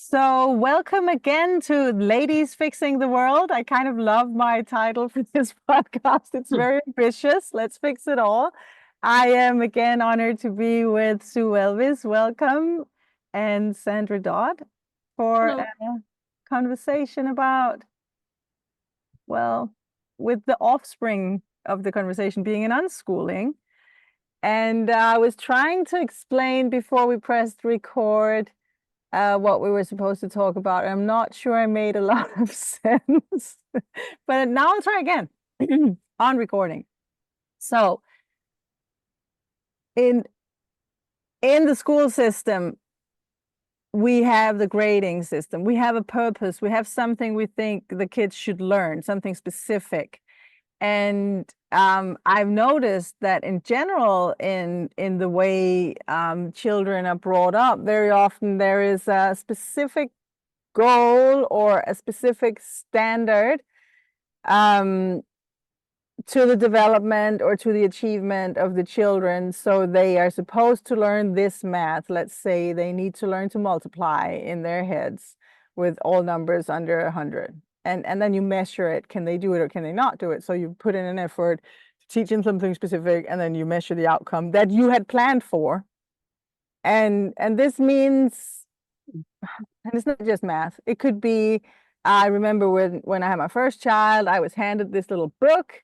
So, welcome again to Ladies Fixing the World. I kind of love my title for this podcast. It's very ambitious. Let's fix it all. I am again honored to be with Sue Elvis. Welcome. And Sandra Dodd for Hello. a conversation about, well, with the offspring of the conversation being an unschooling. And I was trying to explain before we pressed record what we were supposed to talk about. I'm not sure I made a lot of sense, but now I'll try again on recording. So in the school system, we have the grading system. We have a purpose. We have something we think the kids should learn, something specific. And I've noticed that in general, in the way children are brought up, very often there is a specific goal or a specific standard to the development or to the achievement of the children. So they are supposed to learn this math. Let's say they need to learn to multiply in their heads with all numbers under 100. And then you measure it. Can they do it or can they not do it? So you put in an effort to teach them something specific, and then you measure the outcome that you had planned for. And this means, and it's not just math. It could be, I remember when I had my first child, I was handed this little book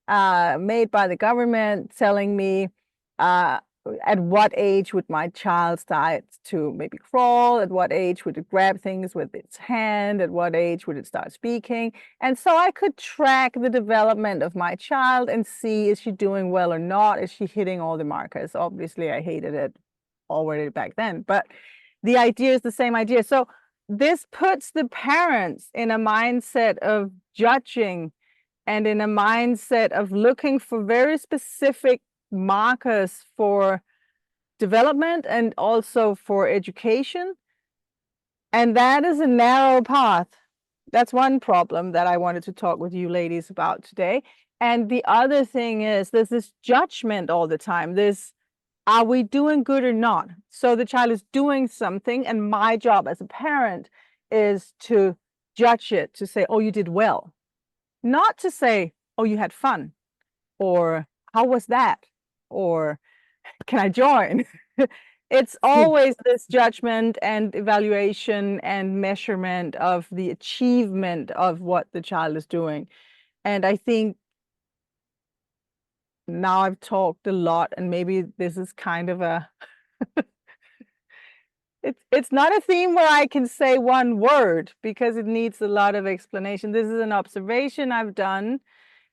made by the government telling me at what age would my child start to maybe crawl, at what age would it grab things with its hand, at what age would it start speaking. And so I could track the development of my child and see, is she doing well or not? Is she hitting all the markers? Obviously, I hated it already back then, but the idea is the same idea. So this puts the parents in a mindset of judging and in a mindset of looking for very specific markers for development and also for education. And that is a narrow path. That's one problem that I wanted to talk with you ladies about today. And the other thing is there's this judgment all the time. Are we doing good or not? So the child is doing something, and my job as a parent is to judge it, to say, oh, you did well. Not to say, oh, you had fun, or how was that? Or can I join? It's always this judgment and evaluation and measurement of the achievement of what the child is doing. And I think now I've talked a lot, and maybe this is kind of a it's not a theme where I can say one word because it needs a lot of explanation. This is an observation I've done,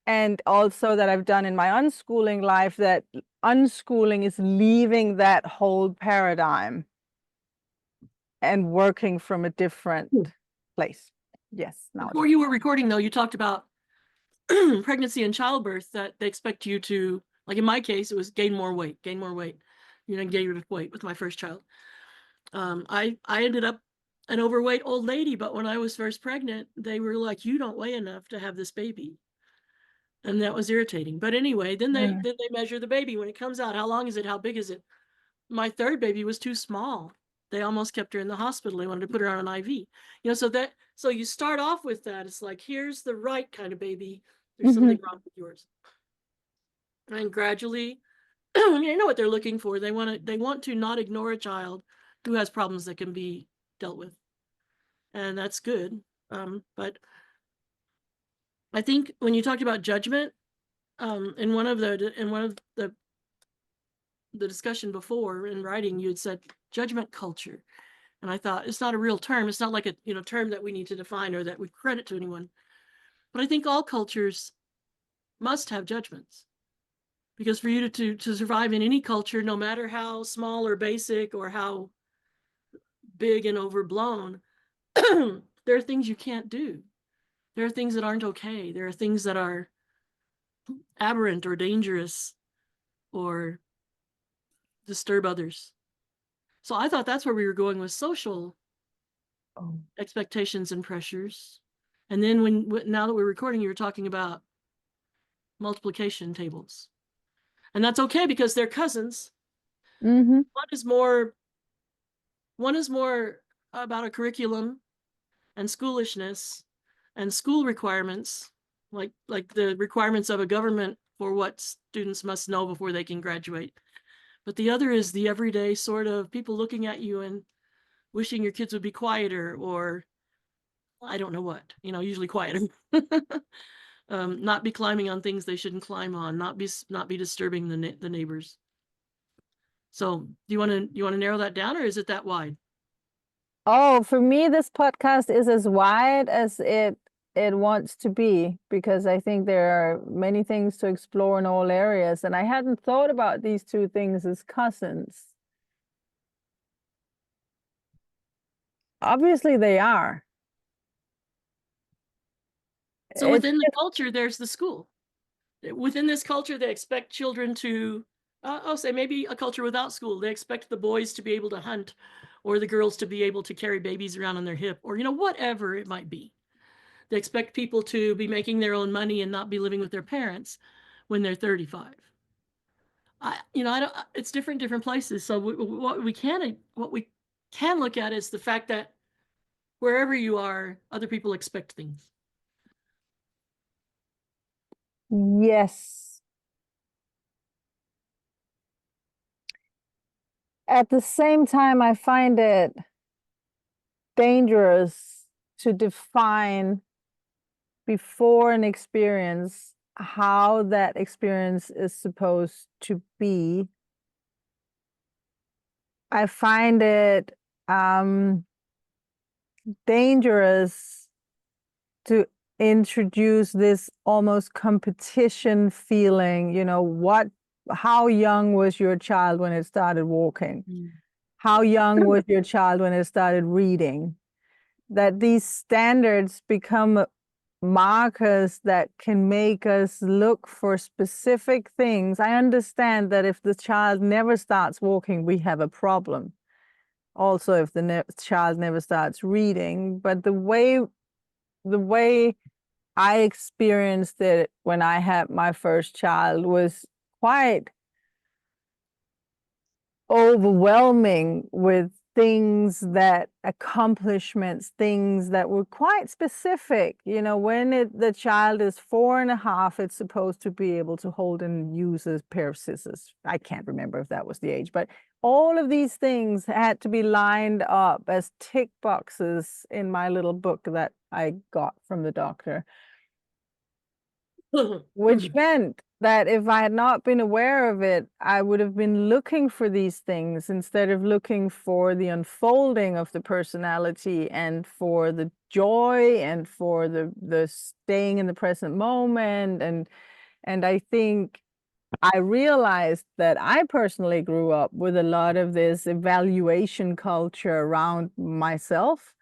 and also that I've done in my unschooling life, that unschooling is leaving that whole paradigm and working from a different place. Yes. Now Before you were recording, though, you talked about pregnancy and childbirth, that they expect you to, like in my case, it was gain more weight. You know, gain weight with my first child. I ended up an overweight old lady, but when I was first pregnant, they were like, you don't weigh enough to have this baby. And that was irritating. But anyway, then they measure the baby when it comes out. How long is it? How big is it? My third baby was too small. They almost kept her in the hospital. They wanted to put her on an IV. You know, so you start off with that. It's like, here's the right kind of baby. There's something wrong with yours. And gradually, I mean, I know what they're looking for. They want to not ignore a child who has problems that can be dealt with. And that's good. But I think when you talked about judgment, in one of the discussion before in writing, you had said judgment culture. And I thought, it's not a real term. It's not like a term that we need to define or that we credit to anyone. But I think all cultures must have judgments. Because for you to survive in any culture, no matter how small or basic or how big and overblown, there are things you can't do. There are things that aren't okay. There are things that are aberrant or dangerous or disturb others. So I thought that's where we were going with social expectations and pressures. And then now that we're recording, you were talking about multiplication tables. And that's okay because they're cousins. One is more about a curriculum and schoolishness and school requirements, like the requirements of a government for what students must know before they can graduate. But the other is the everyday sort of people looking at you and wishing your kids would be quieter, or I don't know what, usually quieter. Not be climbing on things they shouldn't climb on, not be disturbing the neighbors. So do you want to narrow that down, or is it that wide? Oh, for me, this podcast is as wide as it wants to be, because I think there are many things to explore in all areas. And I hadn't thought about these two things as cousins. Obviously, they are. So within the culture, there's the school. Within this culture, they expect children to, I'll say maybe a culture without school. They expect the boys to be able to hunt, or the girls to be able to carry babies around on their hip, or, whatever it might be. They expect people to be making their own money and not be living with their parents when they're 35. I don't, it's different places. So what we can look at is the fact that wherever you are, other people expect things. Yes. At the same time, I find it dangerous to define before an experience how that experience is supposed to be. I find it dangerous to introduce this almost competition feeling. How young was your child when it started walking? How young was your child when it started reading? That these standards become markers that can make us look for specific things. I understand that if the child never starts walking, we have a problem. Also, if the child never starts reading, but the way I experienced it when I had my first child was quite overwhelming, with accomplishments, things that were quite specific. When the child is 4.5, it's supposed to be able to hold and use a pair of scissors. I can't remember if that was the age, but all of these things had to be lined up as tick boxes in my little book that I got from the doctor. Which meant that if I had not been aware of it, I would have been looking for these things instead of looking for the unfolding of the personality and for the joy and for the staying in the present moment. And I think I realized that I personally grew up with a lot of this evaluation culture around myself,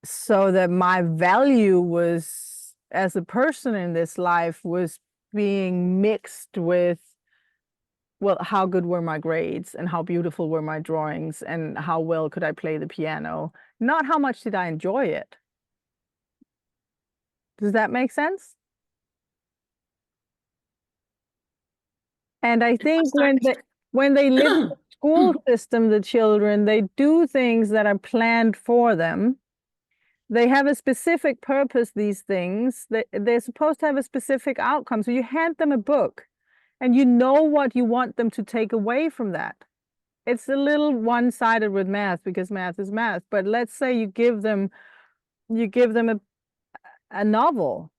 so that my value was, as a person in this life, was being mixed with, well, how good were my grades and how beautiful were my drawings and how well could I play the piano, not how much did I enjoy it. Does that make sense? And I think when they live in the school system, the children, they do things that are planned for them. They have a specific purpose, these things. They're supposed to have a specific outcome. So you hand them a book and you know what you want them to take away from that. It's a little one-sided with math because math is math. But let's say you give them a novel,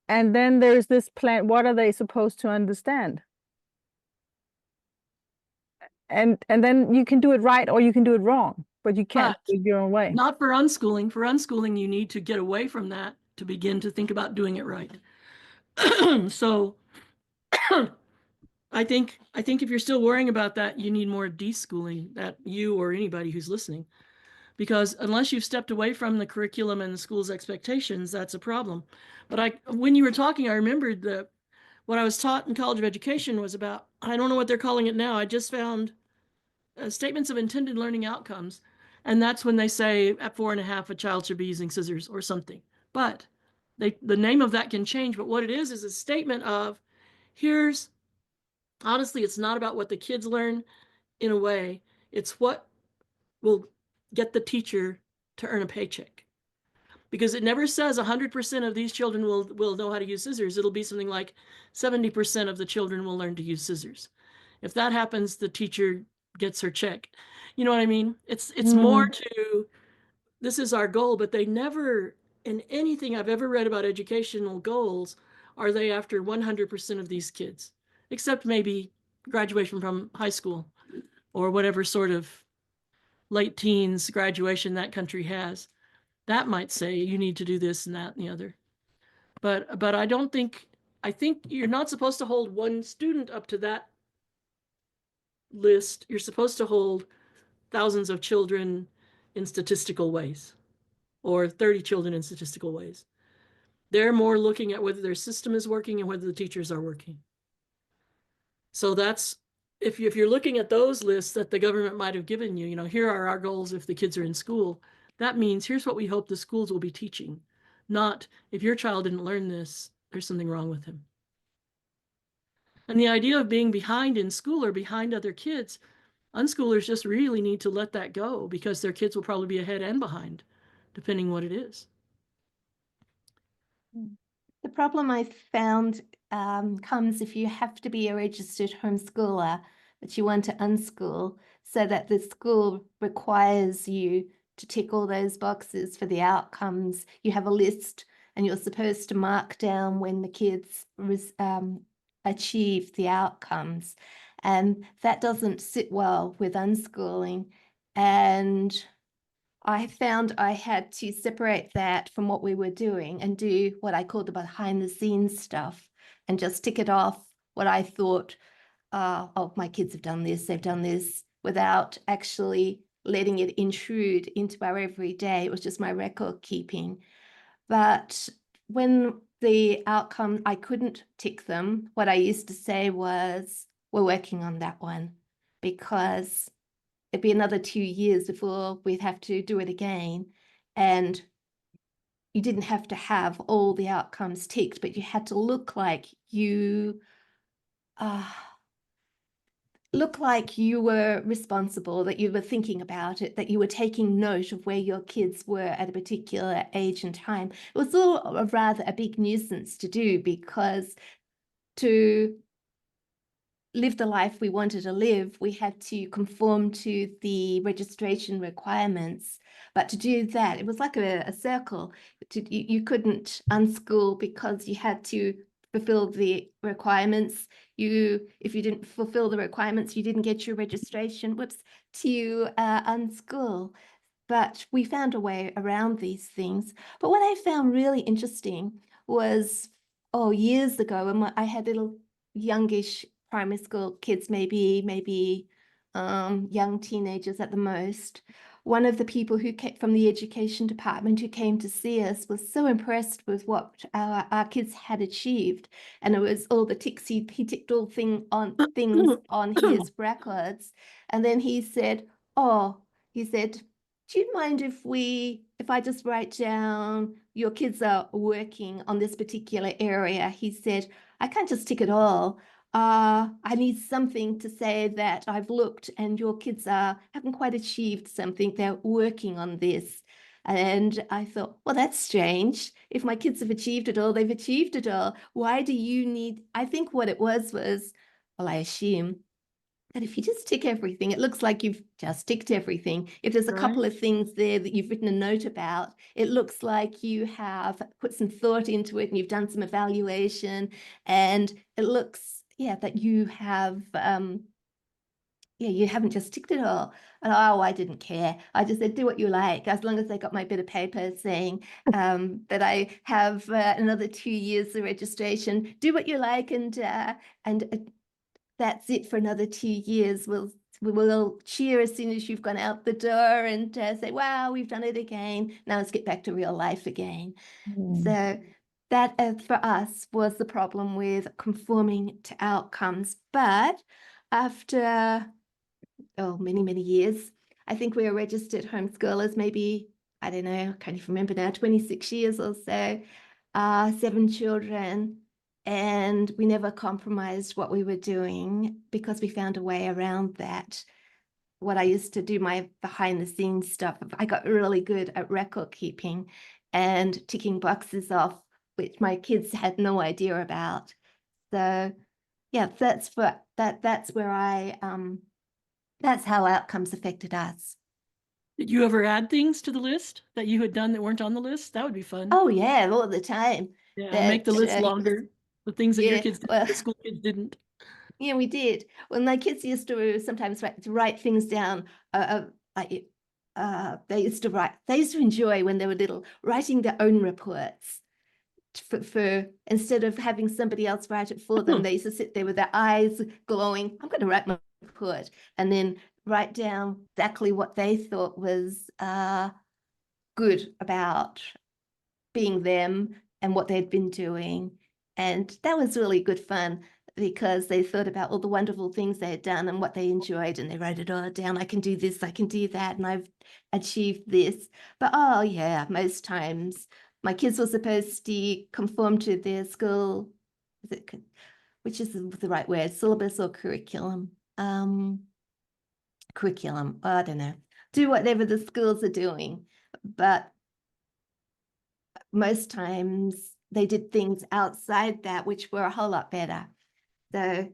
and then there's this plan. What are they supposed to understand? And then you can do it right or you can do it wrong, but you can't do it your own way. Not for unschooling. For unschooling, you need to get away from that to begin to think about doing it right. So I think if you're still worrying about that, you need more deschooling, that you or anybody who's listening, because unless you've stepped away from the curriculum and the school's expectations, that's a problem. But when you were talking, I remembered that what I was taught in College of Education was about, I don't know what they're calling it now. I just found statements of intended learning outcomes. And that's when they say at 4.5, a child should be using scissors or something. But the name of that can change. But what it is a statement of, honestly, it's not about what the kids learn in a way. It's what will get the teacher to earn a paycheck. Because it never says 100% of these children will know how to use scissors. It'll be something like 70% of the children will learn to use scissors. If that happens, the teacher gets her check. You know what I mean? It's more to, this is our goal, but they never, in anything I've ever read about educational goals, are they after 100% of these kids, except maybe graduation from high school or whatever sort of late teens graduation that country has. That might say you need to do this and that and the other. But I don't think, I think you're not supposed to hold one student up to that list. You're supposed to hold thousands of children in statistical ways, or 30 children in statistical ways. They're more looking at whether their system is working and whether the teachers are working. So that's, if you're looking at those lists that the government might have given you, here are our goals if the kids are in school, that means here's what we hope the schools will be teaching, not if your child didn't learn this, there's something wrong with him. And the idea of being behind in school or behind other kids, unschoolers just really need to let that go, because their kids will probably be ahead and behind, depending what it is. The problem I found comes if you have to be a registered homeschooler, but you want to unschool, so that the school requires you to tick all those boxes for the outcomes. You have a list and you're supposed to mark down when the kids achieve the outcomes. And that doesn't sit well with unschooling. And I found I had to separate that from what we were doing and do what I called the behind the scenes stuff and just tick it off what I thought, oh, my kids have done this, they've done this, without actually letting it intrude into our everyday. It was just my record keeping. But when the outcome, I couldn't tick them, what I used to say was, we're working on that one, because it'd be another 2 years before we'd have to do it again. And you didn't have to have all the outcomes ticked, but you had to look like you were responsible, that you were thinking about it, that you were taking note of where your kids were at a particular age and time. It was all rather a big nuisance to do, because to live the life we wanted to live, we had to conform to the registration requirements. But to do that, it was like a circle. You couldn't unschool because you had to fulfill the requirements. If you didn't fulfill the requirements, you didn't get your registration, to unschool. But we found a way around these things. But what I found really interesting was, years ago, when I had little youngish primary school kids, maybe young teenagers at the most. One of the people who came from the education department who came to see us was so impressed with what our kids had achieved. And it was all the ticks, he ticked all things on his records. And then he said, do you mind if I just write down your kids are working on this particular area? He said, I can't just tick it all. I need something to say that I've looked and your kids haven't quite achieved something. They're working on this. And I thought, well, that's strange. If my kids have achieved it all, they've achieved it all. Why do you need? I think what it was, well, I assume that if you just tick everything, it looks like you've just ticked everything. If there's a couple of things there that you've written a note about, it looks like you have put some thought into it and you've done some evaluation, and it looks, that you have, you haven't just ticked it all. And I didn't care. I just said, do what you like, as long as I got my bit of paper saying that I have another 2 years of registration. Do what you like, and that's it for another 2 years. We'll cheer as soon as you've gone out the door and say, wow, we've done it again. Now let's get back to real life again. So that for us was the problem with conforming to outcomes. But after many, many years, I think we were registered homeschoolers, maybe, I don't know, I can't even remember now, 26 years or so, 7 children. And we never compromised what we were doing because we found a way around that. what I used to do, my behind the scenes stuff. I got really good at record keeping and ticking boxes off, which my kids had no idea about. So yeah, that's where that's how outcomes affected us. Did you ever add things to the list that you had done that weren't on the list? That would be fun. Oh yeah, all the time. Yeah, make the list longer. The things that your Yeah, kids did, well, the school kids didn't. yeah, we did. When my kids used to sometimes write things down, like they used to enjoy when they were little writing their own reports. For instead of having somebody else write it for them, they used to sit there with their eyes glowing. I'm going to write my report, and then write down exactly what they thought was good about being them and what they'd been doing. And that was really good fun because they thought about all the wonderful things they had done and what they enjoyed, and they wrote it all down. I can do this, I can do that, and I've achieved this. But oh yeah, most times my kids were supposed to conform to their school, which is the right word, syllabus or curriculum? Curriculum, I don't know. Do whatever the schools are doing. But most times they did things outside that, which were a whole lot better. So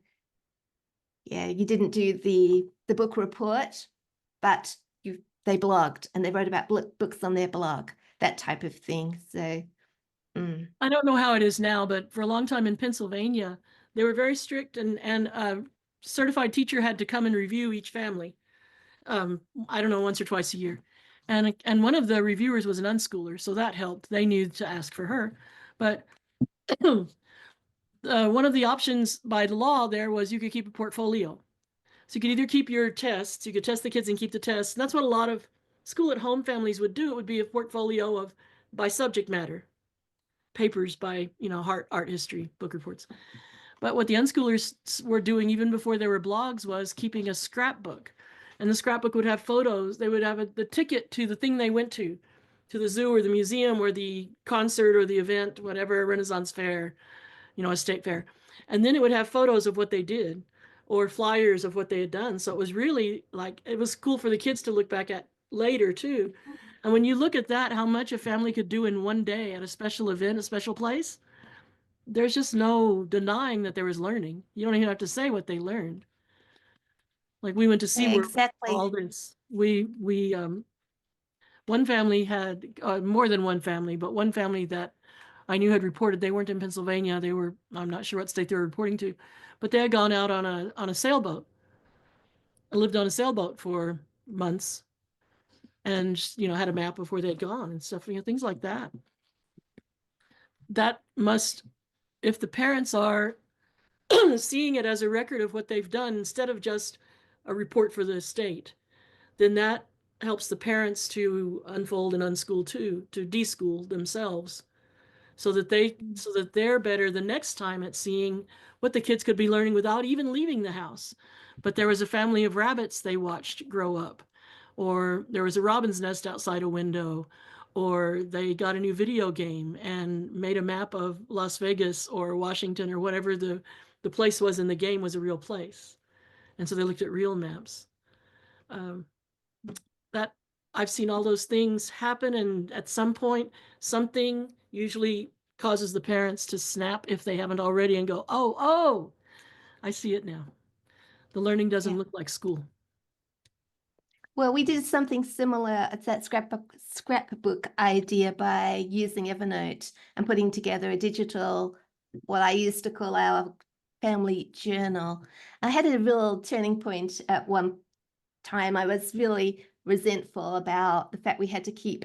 yeah, you didn't do the book report, but they blogged and they wrote about books on their blog, that type of thing. So I don't know how it is now, but for a long time in Pennsylvania, they were very strict, and a certified teacher had to come and review each family. I don't know, once or twice a year. And one of the reviewers was an unschooler, so that helped. They knew to ask for her. But one of the options by the law there was you could keep a portfolio. So you could either keep your tests, you could test the kids and keep the tests. And that's what a lot of school at home families would do. It would be a portfolio of by subject matter, papers by, art history, book reports. But what the unschoolers were doing even before there were blogs was keeping a scrapbook. And the scrapbook would have photos. They would have the ticket to the thing they went to the zoo or the museum or the concert or the event, whatever, Renaissance fair, a state fair. And then it would have photos of what they did or flyers of what they had done. So it was really it was cool for the kids to look back at later too. And when you look at that, how much a family could do in one day at a special event, a special place, there's just no denying that there was learning. You don't even have to say what they learned. Like we went to SeaWorld, exactly. all this. One family had more than one family, but one family that I knew had reported they weren't in Pennsylvania. I'm not sure what state they were reporting to, but they had gone out on a sailboat. I lived on a sailboat for months, and had a map before they had gone and stuff. Things like that. That must, if the parents are seeing it as a record of what they've done instead of just a report for the state, then that helps the parents to unfold and unschool too, to deschool themselves, so that they're better the next time at seeing what the kids could be learning without even leaving the house. But there was a family of rabbits they watched grow up, or there was a robin's nest outside a window, or they got a new video game and made a map of Las Vegas or Washington or whatever the place was in the game was a real place. And so they looked at real maps. That I've seen all those things happen, and at some point something usually causes the parents to snap if they haven't already and go, oh, I see it now. The learning doesn't look like school. Well, we did something similar. It's that scrapbook idea by using Evernote and putting together a digital, what I used to call our family journal. I had a real turning point at one time. I was really resentful about the fact we had to keep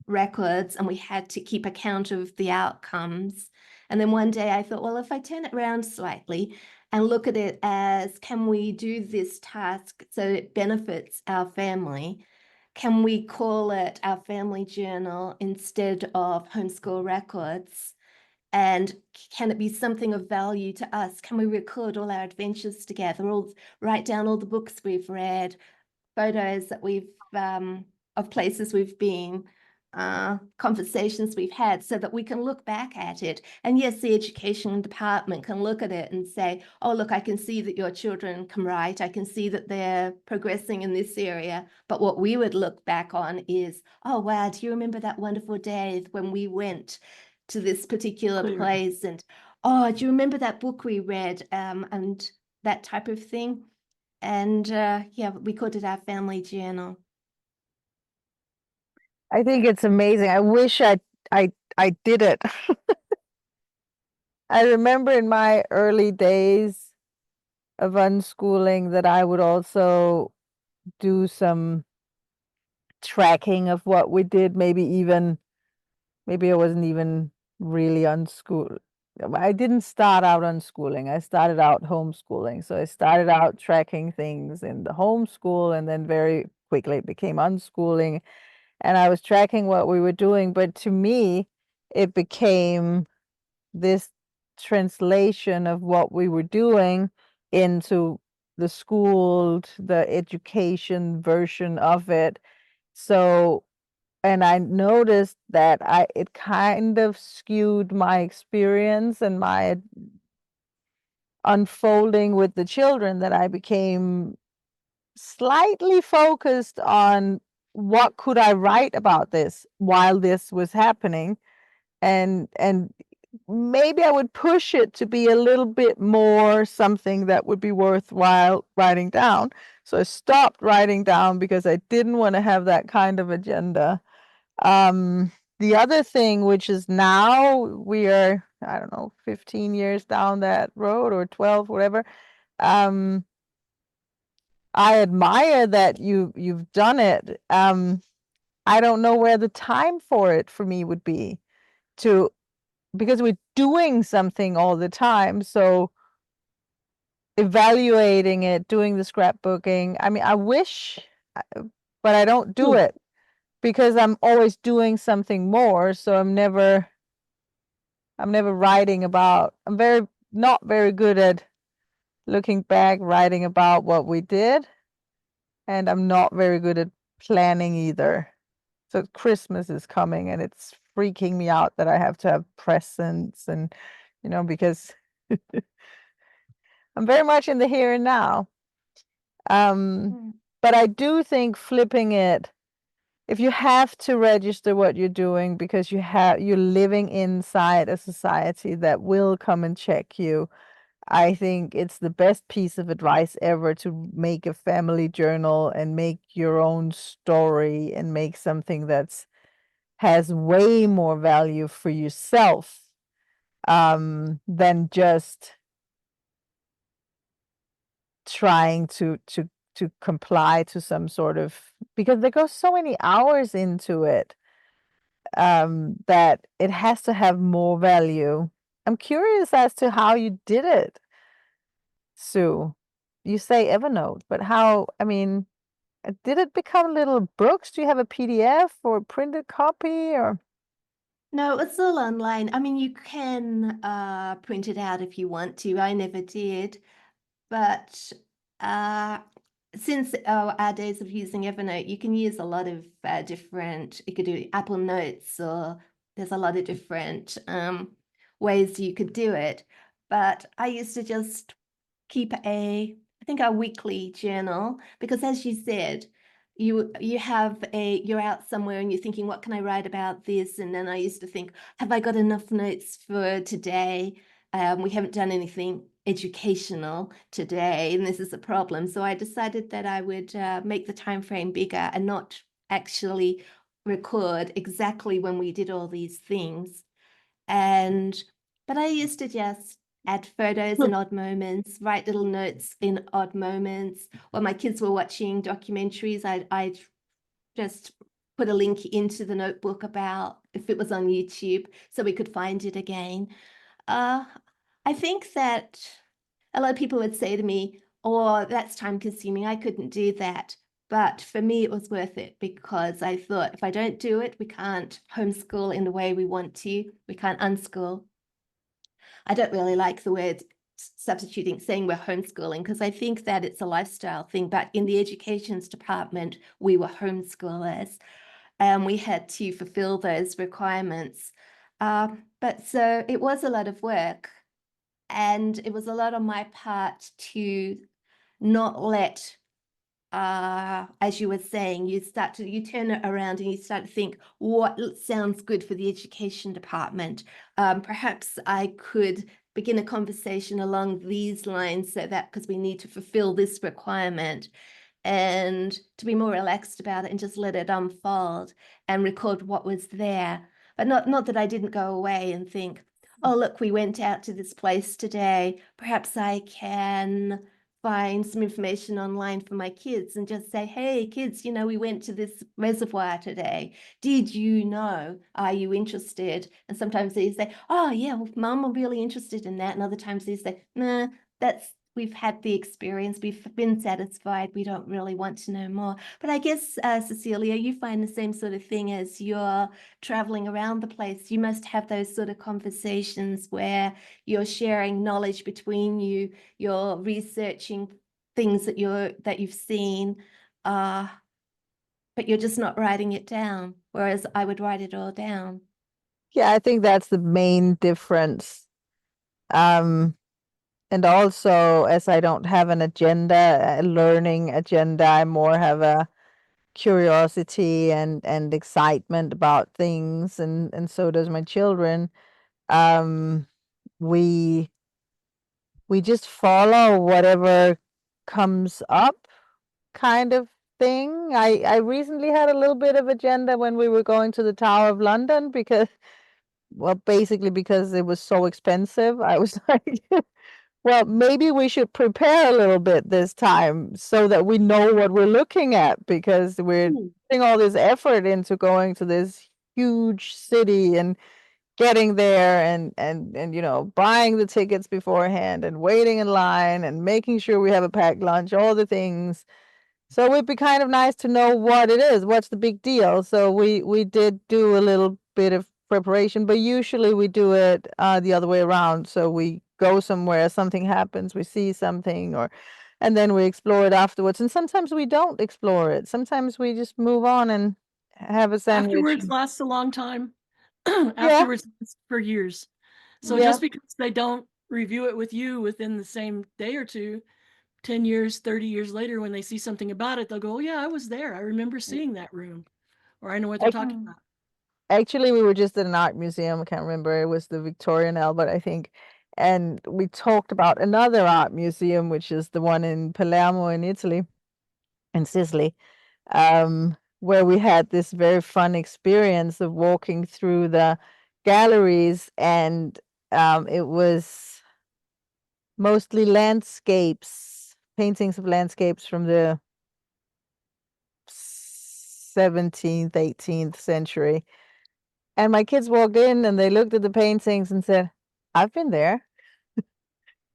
records and we had to keep account of the outcomes. And then one day I thought, well, if I turn it around slightly and look at it as, can we do this task so it benefits our family? Can we call it our family journal instead of homeschool records? And can it be something of value to us? Can we record all our adventures together, write down all the books we've read, photos that we've of places we've been, conversations we've had so that we can look back at it. And yes, the education department can look at it and say, oh, look, I can see that your children can write. I can see that they're progressing in this area. But what we would look back on is, oh, wow, do you remember that wonderful day when we went to this particular Clear. place? And, oh, do you remember that book we read? And that type of thing. And yeah, we called it our family journal. I think it's amazing. I wish I did it. I remember in my early days of unschooling that I would also do some tracking of what we did, maybe I wasn't even really unschool. I didn't start out unschooling. I started out homeschooling. So I started out tracking things in the homeschool, and then very quickly it became unschooling. And I was tracking what we were doing, but to me, it became this translation of what we were doing into the school, the education version of it. So, and I noticed that it kind of skewed my experience and my unfolding with the children, that I became slightly focused on what could I write about this while this was happening, and maybe I would push it to be a little bit more something that would be worthwhile writing down. So I stopped writing down because I didn't want to have that kind of agenda. The other thing, which is now we are, I don't know, 15 years down that road, or 12, whatever. I admire that you've done it. I don't know where the time for it for me would be, because we're doing something all the time. So evaluating it, doing the scrapbooking. I mean, I wish, but I don't do it because I'm always doing something more. So I'm never writing about, not very good at looking back, writing about what we did. And I'm not very good at planning either. So Christmas is coming and it's freaking me out that I have to have presents, and, because I'm very much in the here and now. But I do think flipping it, if you have to register what you're doing because you're living inside a society that will come and check you, I think it's the best piece of advice ever to make a family journal and make your own story and make something has way more value for yourself than just trying to comply to some sort of, because there goes so many hours into it that it has to have more value. I'm curious as to how you did it, Sue. You say Evernote, but did it become little books? Do you have a PDF or a printed copy, or? No, it's all online. I mean, you can print it out if you want to. I never did. But since our days of using Evernote, you can use a lot of different, you could do Apple Notes, or there's a lot of different ways you could do it. But I used to just keep I think a weekly journal, because as you said, you're out somewhere and you're thinking, what can I write about this? And then I used to think, have I got enough notes for today? We haven't done anything educational today, and this is a problem. So I decided that I would make the time frame bigger and not actually record exactly when we did all these things. But I used to just add photos in odd moments, write little notes in odd moments. When my kids were watching documentaries, I'd just put a link into the notebook about if it was on YouTube so we could find it again. I think that a lot of people would say to me, oh, that's time consuming, I couldn't do that. But for me, it was worth it, because I thought, if I don't do it, we can't homeschool in the way we want to. We can't unschool. I don't really like the word saying we're homeschooling, because I think that it's a lifestyle thing. But in the educations department, we were homeschoolers. and we had to fulfill those requirements. But so it was a lot of work, and it was a lot on my part to not let, as you were saying, you turn it around and you start to think, what sounds good for the education department? Perhaps I could begin a conversation along these lines, so that because we need to fulfill this requirement, and to be more relaxed about it and just let it unfold and record what was there. But not that I didn't go away and think, oh, look, we went out to this place today. Perhaps I can find some information online for my kids and just say, hey, kids, you know, we went to this reservoir today. Did you know? Are you interested? And sometimes they say, oh, yeah, well, Mum, I'm really interested in that. And other times they say, nah, we've had the experience, we've been satisfied, we don't really want to know more. But I guess, Cecilia, you find the same sort of thing as you're traveling around the place. You must have those sort of conversations where you're sharing knowledge between you, you're researching things that you've seen, but you're just not writing it down, whereas I would write it all down. Yeah, I think that's the main difference. And also, as I don't have an agenda, a learning agenda, I more have a curiosity and excitement about things, and so does my children. Um, we just follow whatever comes up, kind of thing. I recently had a little bit of agenda when we were going to the Tower of London because, well, basically because it was so expensive. I was like, well, maybe we should prepare a little bit this time so that we know what we're looking at, because we're putting all this effort into going to this huge city and getting there and you know, buying the tickets beforehand and waiting in line and making sure we have a packed lunch, all the things. So it'd be kind of nice to know what it is, what's the big deal. So we did do a little bit of preparation, but usually we do it the other way around. So we go somewhere, something happens, we see something, and then we explore it afterwards. And sometimes we don't explore it. Sometimes we just move on and have a sandwich. Afterwards lasts a long time. Yeah. Afterwards lasts for years. So Yeah. just because they don't review it with you within the same day or two, 10 years, 30 years later, when they see something about it, they'll go, oh yeah, I was there. I remember seeing that room, or I know what they're talking about. Actually, we were just at an art museum. I can't remember. It was the Victorian Albert, I think. And we talked about another art museum, which is the one in Palermo in Italy, in Sicily, where we had this very fun experience of walking through the galleries, and it was mostly landscapes, paintings of landscapes from the 17th, 18th century. And my kids walked in and they looked at the paintings and said, I've been there.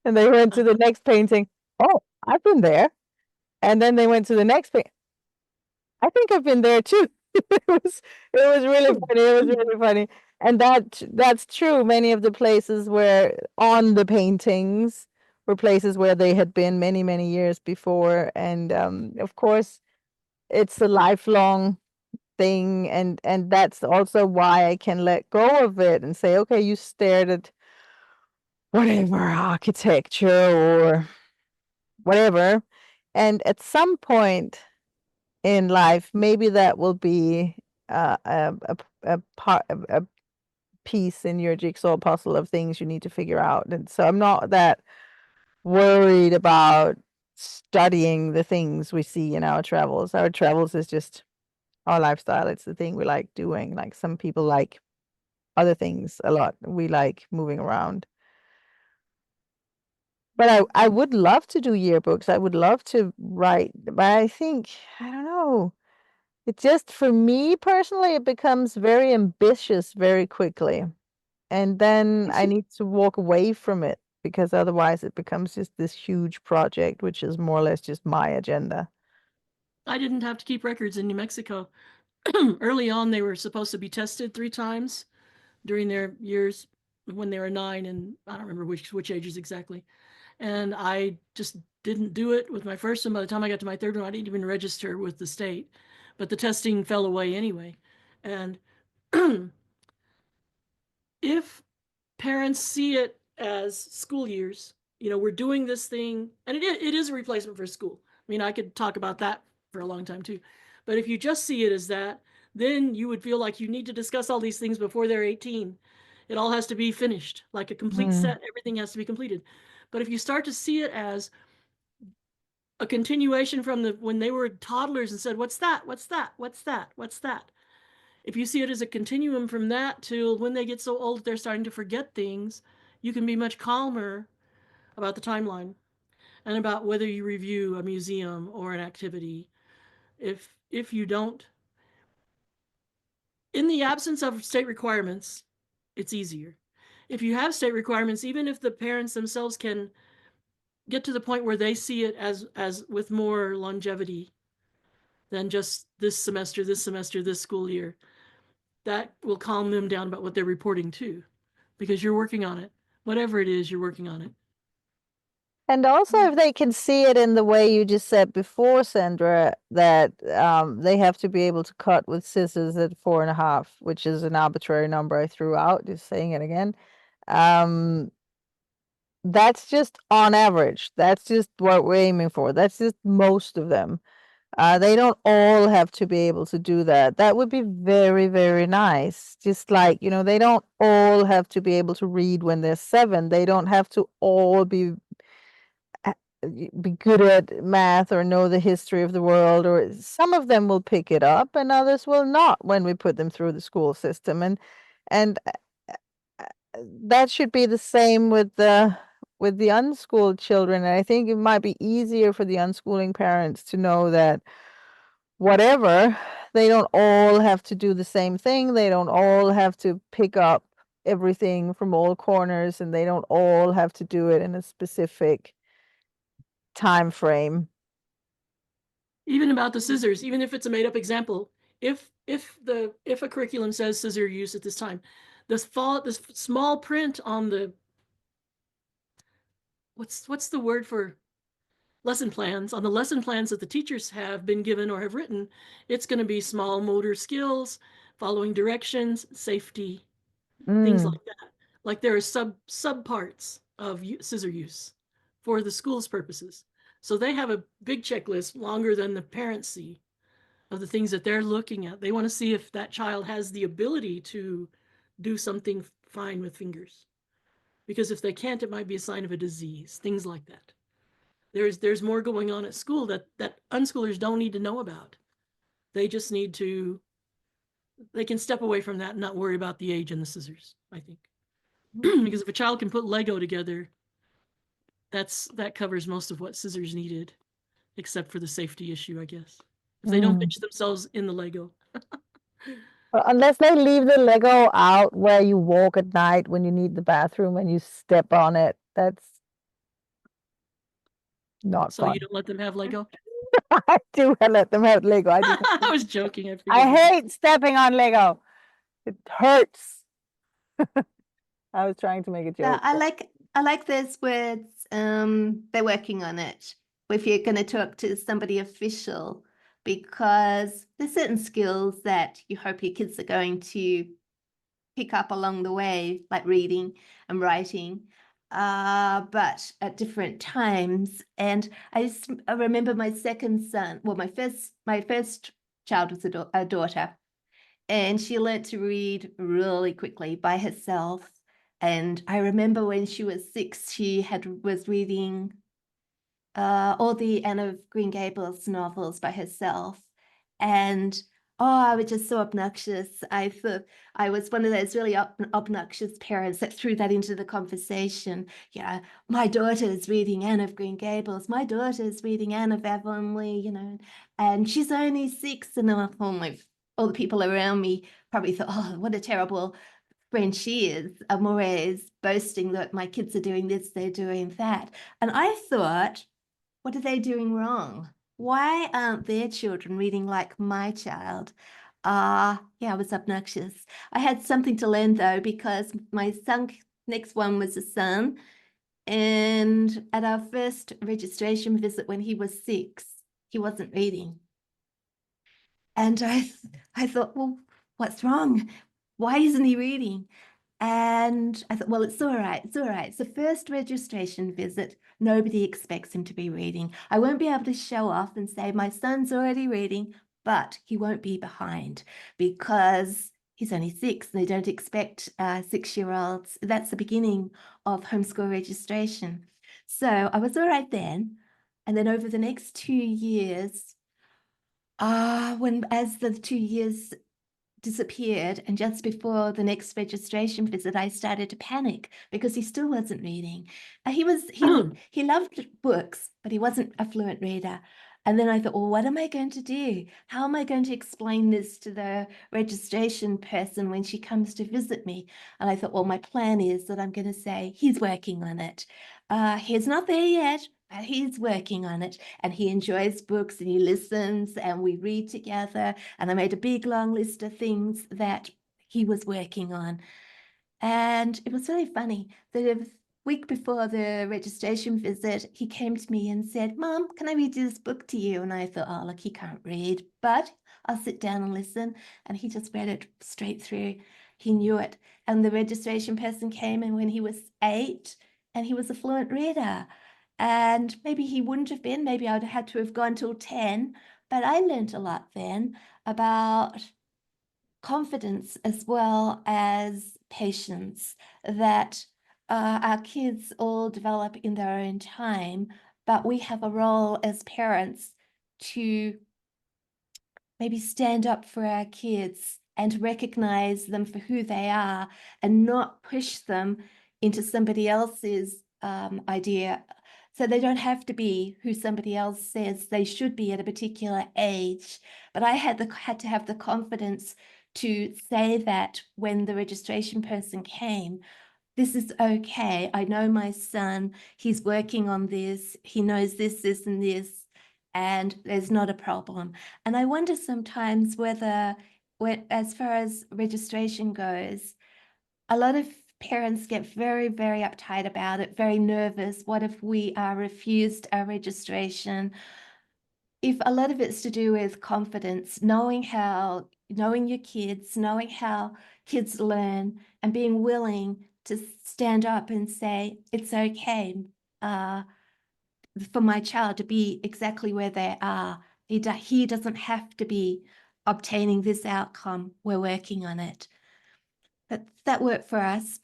And they went to the next painting. Oh, I've been there. And then they went to the next painting. I think I've been there too. It was really funny. It was really funny. And that's true. Many of the places where on the paintings were places where they had been many, many years before. And of course, it's a lifelong thing, and that's also why I can let go of it and say, okay, you stared at whatever architecture or whatever, and at some point in life maybe that will be a part of a piece in your jigsaw puzzle of things you need to figure out. And so I'm not that worried about studying the things we see in our travels. Our travels is just our lifestyle. It's the thing we like doing. Like, some people like other things a lot. We like moving around. But I would love to do yearbooks. I would love to write, but I think, I don't know. It just, for me personally, it becomes very ambitious very quickly. And then I need to walk away from it, because otherwise it becomes just this huge project, which is more or less just my agenda. I didn't have to keep records in New Mexico. Early on, they were supposed to be tested 3 times during their years when they were 9, and I don't remember which ages exactly. And I just didn't do it with my first one. By the time I got to my third one, I didn't even register with the state. But the testing fell away anyway. And if parents see it as school years, we're doing this thing, and it is a replacement for school. I mean, I could talk about that for a long time too. But if you just see it as that, then you would feel like you need to discuss all these things before they're 18. It all has to be finished, like a complete set. Everything has to be completed. But if you start to see it as a continuation from when they were toddlers and said, what's that? What's that? What's that? What's that? If you see it as a continuum from that till when they get so old they're starting to forget things, you can be much calmer about the timeline and about whether you review a museum or an activity. If you don't, in the absence of state requirements, it's easier. If you have state requirements, even if the parents themselves can get to the point where they see it as with more longevity than just this semester, this school year, that will calm them down about what they're reporting too, because you're working on it. Whatever it is, you're working on it. And also, if they can see it in the way you just said before, Sandra, that they have to be able to cut with scissors at 4.5, which is an arbitrary number I threw out, just saying it again. That's just on average. That's just what we're aiming for. That's just most of them. They don't all have to be able to do that. That would be very, very nice. Just like, they don't all have to be able to read when they're 7. They don't have to all be good at math or know the history of the world, or some of them will pick it up and others will not when we put them through the school system. And that should be the same with the unschooled children. And I think it might be easier for the unschooling parents to know that whatever, they don't all have to do the same thing. They don't all have to pick up everything from all corners, and they don't all have to do it in a specific time frame. Even about the scissors, even if it's a made up example, if a curriculum says scissor use at this time, this small print on the what's the word for lesson plans, on the lesson plans that the teachers have been given or have written, it's going to be small motor skills, following directions, safety, things like that. Like there are sub parts of scissor use for the school's purposes. So they have a big checklist longer than the parents see of the things that they're looking at. They want to see if that child has the ability to do something fine with fingers. Because if they can't, it might be a sign of a disease, things like that. There's more going on at school that unschoolers don't need to know about. They just need to, they can step away from that and not worry about the age and the scissors, I think. Because if a child can put Lego together, that covers most of what scissors needed, except for the safety issue, I guess. If they don't pinch themselves in the Lego. Well, unless they leave the Lego out where you walk at night when you need the bathroom and you step on it, that's not So fun. you don't let them have Lego? I do let them have Lego. I was joking. I hate stepping on Lego. It hurts. I was trying to make a joke. I like those words. They're working on it. If you're going to talk to somebody official, because there's certain skills that you hope your kids are going to pick up along the way, like reading and writing, but at different times. And I remember my second son, well, my first child was a daughter, and she learnt to read really quickly by herself. And I remember when she was 6, she was reading all the Anne of Green Gables novels by herself. And I was just so obnoxious. I thought I was one of those really obnoxious parents that threw that into the conversation. Yeah, my daughter's reading Anne of Green Gables. My daughter's reading Anne of Avonlea, and she's only 6. And all the people around me probably thought, oh, what a terrible friend she is. Amore's boasting that my kids are doing this, they're doing that. And I thought, what are they doing wrong? Why aren't their children reading like my child? Yeah, I was obnoxious. I had something to learn though, because my next one was a son. And at our first registration visit when he was 6, he wasn't reading. And I thought, well, what's wrong? Why isn't he reading? And I thought, well, it's all right. It's all right. It's the first registration visit. Nobody expects him to be reading. I won't be able to show off and say, my son's already reading, but he won't be behind because he's only 6. They don't expect 6-year-olds. That's the beginning of homeschool registration. So I was all right then. And then over the next 2 years, as the 2 years disappeared, and just before the next registration visit, I started to panic because he still wasn't reading. He loved books, but he wasn't a fluent reader. And then I thought, well, what am I going to do? How am I going to explain this to the registration person when she comes to visit me? And I thought, well, my plan is that I'm going to say, he's working on it. He's not there yet, but he's working on it. And he enjoys books and he listens and we read together. And I made a big long list of things that he was working on. And it was really funny that a week before the registration visit, he came to me and said, Mom, can I read this book to you? And I thought, oh, look, he can't read, but I'll sit down and listen. And he just read it straight through. He knew it. And the registration person came in when he was 8 and he was a fluent reader. And maybe he wouldn't have been, maybe I would have had to have gone till 10, but I learned a lot then about confidence as well as patience, that our kids all develop in their own time, but we have a role as parents to maybe stand up for our kids and recognize them for who they are and not push them into somebody else's idea. So they don't have to be who somebody else says they should be at a particular age. But I had to have the confidence to say that when the registration person came, this is okay. I know my son, he's working on this. He knows this, this, and this, and there's not a problem. And I wonder sometimes whether, as far as registration goes, a lot of parents get very, very uptight about it, very nervous. What if we are refused our registration? If a lot of it's to do with confidence, knowing your kids, knowing how kids learn, and being willing to stand up and say, it's okay for my child to be exactly where they are. He doesn't have to be obtaining this outcome. We're working on it. But that worked for us.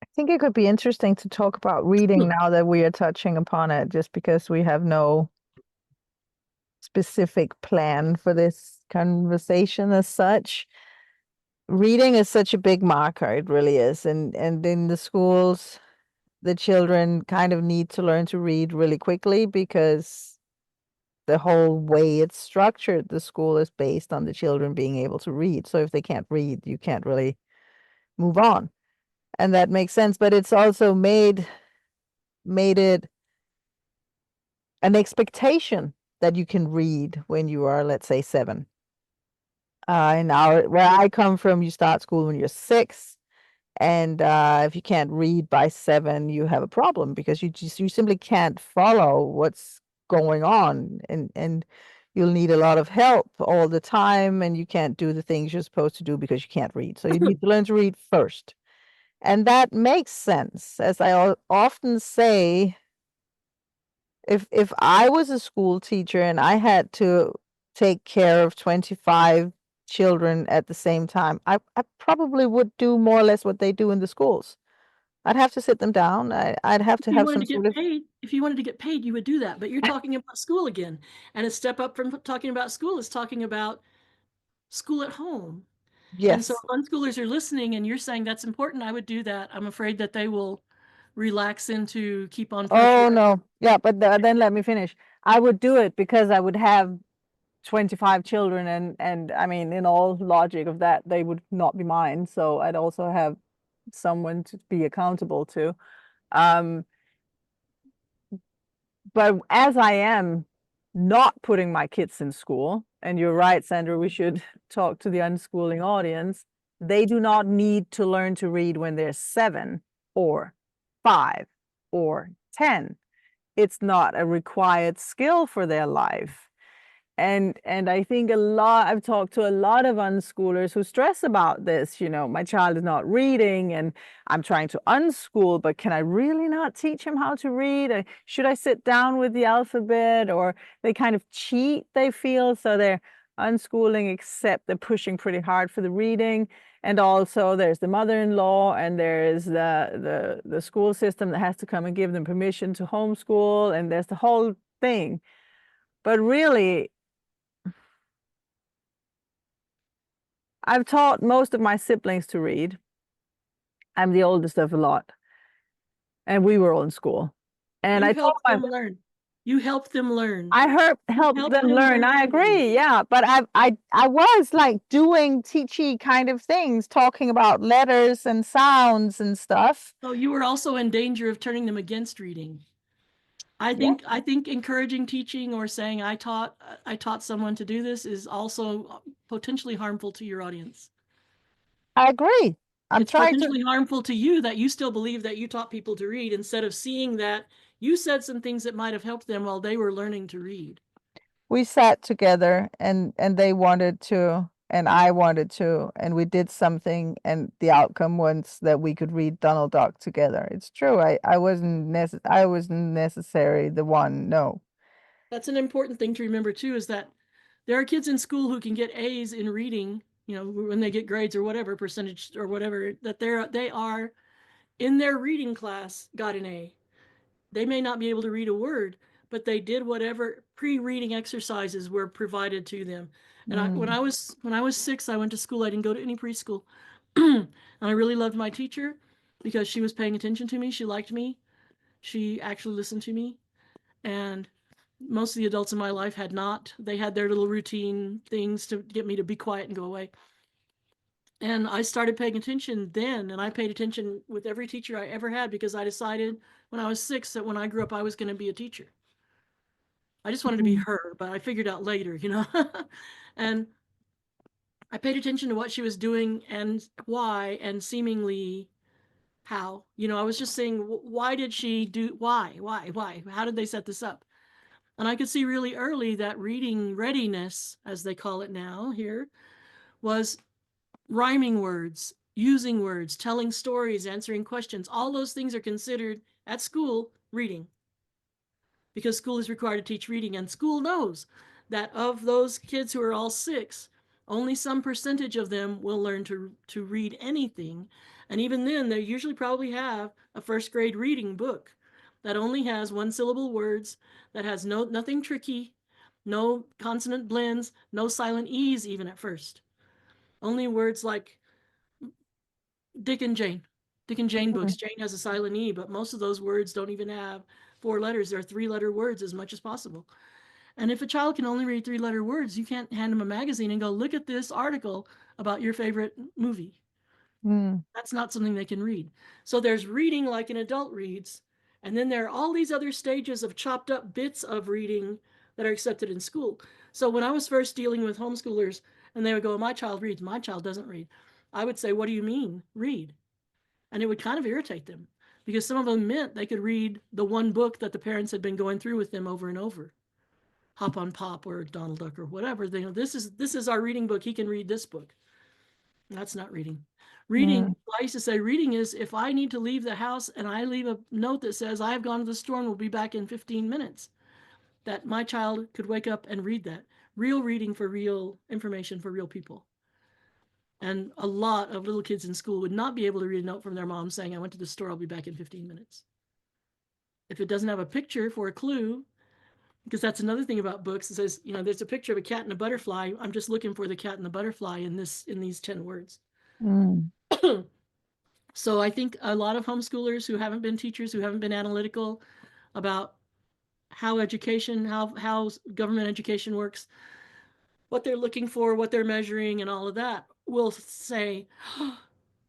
I think it could be interesting to talk about reading now that we are touching upon it, just because we have no specific plan for this conversation as such. Reading is such a big marker, it really is. And in the schools, the children kind of need to learn to read really quickly because the whole way it's structured, the school is based on the children being able to read. So if they can't read, you can't really move on. And that makes sense, but it's also made it an expectation that you can read when you are, let's say, 7. Where I come from, you start school when you're 6, and if you can't read by 7, you have a problem because you simply can't follow what's going on, and you'll need a lot of help all the time, and you can't do the things you're supposed to do because you can't read. So you need to learn to read first. And that makes sense. As I often say, if I was a school teacher and I had to take care of 25 children at the same time, I probably would do more or less what they do in the schools. I'd have to sit them down. I'd have to have some sort of. If you wanted to get paid, you would do that. But you're talking about school again. And a step up from talking about school is talking about school at home. And so Yes. if unschoolers are listening and you're saying that's important, I would do that. I'm afraid that they will relax into keep on pushing. Oh, no. Yeah, but then let me finish. I would do it because I would have 25 children, and I mean, in all logic of that, they would not be mine. So I'd also have someone to be accountable to. But as I am not putting my kids in school, and you're right, Sandra, we should talk to the unschooling audience. They do not need to learn to read when they're 7 or 5 or 10. It's not a required skill for their life. And I think I've talked to a lot of unschoolers who stress about this, my child is not reading and I'm trying to unschool, but can I really not teach him how to read? Should I sit down with the alphabet? Or they kind of cheat, they feel, so they're unschooling, except they're pushing pretty hard for the reading. And also there's the mother-in-law and there's the school system that has to come and give them permission to homeschool, and there's the whole thing. But really, I've taught most of my siblings to read. I'm the oldest of a lot, and we were all in school. And You I taught help them learn. You help them learn. I help help them them learn. I learn. agree. Yeah, but I was like doing teachy kind of things, talking about letters and sounds and stuff. So you were also in danger of turning them against reading. I think encouraging teaching or saying I taught someone to do this is also potentially harmful to your audience. I agree. It's potentially harmful to you that you still believe that you taught people to read instead of seeing that you said some things that might have helped them while they were learning to read. We sat together and they wanted to and I wanted to, and we did something, and the outcome was that we could read Donald Duck together. It's true. I wasn't necessary the one. No. That's an important thing to remember too, is that there are kids in school who can get A's in reading, when they get grades or whatever percentage or whatever, that they are in their reading class got an A. They may not be able to read a word, but they did whatever pre-reading exercises were provided to them. And when I was 6, I went to school. I didn't go to any preschool. And I really loved my teacher because she was paying attention to me. She liked me. She actually listened to me. And most of the adults in my life had not. They had their little routine things to get me to be quiet and go away. And I started paying attention then, and I paid attention with every teacher I ever had because I decided when I was 6 that when I grew up, I was going to be a teacher. I just wanted to be her, but I figured out later, And I paid attention to what she was doing and why, and seemingly how. I was just saying, why did she do, why? How did they set this up? And I could see really early that reading readiness, as they call it now here, was rhyming words, using words, telling stories, answering questions. All those things are considered at school reading, because school is required to teach reading, and school knows that of those kids who are all 6, only some percentage of them will learn to read anything. And even then, they usually probably have a first grade reading book that only has 1-syllable words, that has nothing tricky, no consonant blends, no silent E's even at first. Only words like Dick and Jane books. Jane has a silent E, but most of those words don't even have 4 letters. They're 3-letter words as much as possible. And if a child can only read 3-letter words, you can't hand them a magazine and go, look at this article about your favorite movie. That's not something they can read. So there's reading like an adult reads, and then there are all these other stages of chopped up bits of reading that are accepted in school. So when I was first dealing with homeschoolers and they would go, my child reads, my child doesn't read, I would say, what do you mean, read? And it would kind of irritate them, because some of them meant they could read the one book that the parents had been going through with them over and over. Hop on Pop or Donald Duck or whatever. They know, this is our reading book. He can read this book. That's not reading. Reading, I used to say, reading is if I need to leave the house and I leave a note that says, I have gone to the store and will be back in 15 minutes, that my child could wake up and read that. Real reading for real information for real people. And a lot of little kids in school would not be able to read a note from their mom saying, I went to the store, I'll be back in 15 minutes. If it doesn't have a picture for a clue, because that's another thing about books, it says, there's a picture of a cat and a butterfly. I'm just looking for the cat and the butterfly in these 10 words. So I think a lot of homeschoolers who haven't been teachers, who haven't been analytical about how education, how government education works, what they're looking for, what they're measuring, and all of that, will say,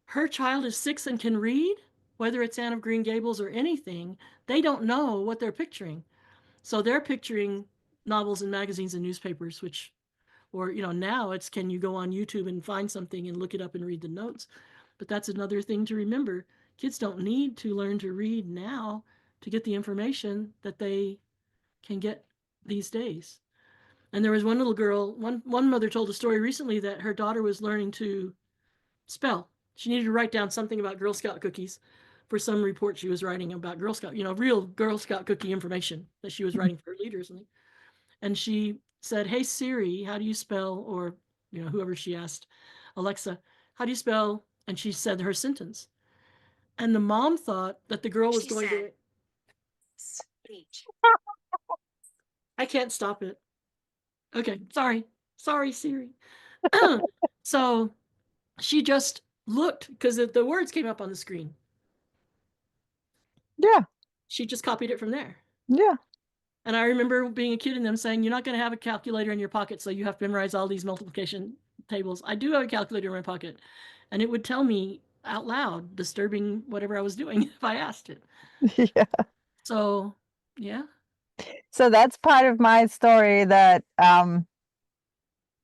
her child is 6 and can read, whether it's Anne of Green Gables or anything. They don't know what they're picturing. So they're picturing novels and magazines and newspapers, or now it's, can you go on YouTube and find something and look it up and read the notes? But that's another thing to remember. Kids don't need to learn to read now to get the information that they can get these days. And there was one little girl, one mother told a story recently that her daughter was learning to spell. She needed to write down something about Girl Scout cookies for some report she was writing about Girl Scout, real Girl Scout cookie information that she was writing for her leader or something. And she said, "Hey Siri, how do you spell?" Or, whoever she asked, "Alexa, how do you spell?" And she said her sentence. And the mom thought that the girl was going to. I can't stop it. Okay, sorry. Sorry, Siri. So she just looked because the words came up on the screen. Yeah. She just copied it from there. Yeah. And I remember being a kid and them saying, "You're not going to have a calculator in your pocket, so you have to memorize all these multiplication tables." I do have a calculator in my pocket, and it would tell me out loud, disturbing whatever I was doing if I asked it. Yeah. So, yeah. So that's part of my story that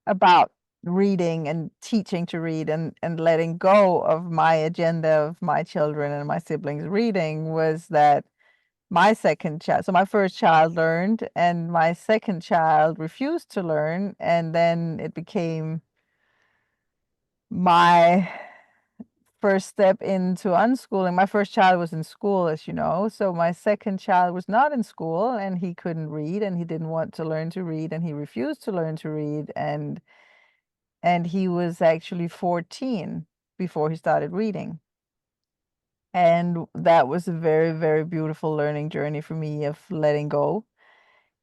about reading and teaching to read and letting go of my agenda of my children and my siblings reading was that my second child, so my first child learned and my second child refused to learn, and then it became my first step into unschooling. My first child was in school, as you know, so my second child was not in school and he couldn't read and he didn't want to learn to read and he refused to learn to read, and he was actually 14 before he started reading. And that was a very, very beautiful learning journey for me of letting go.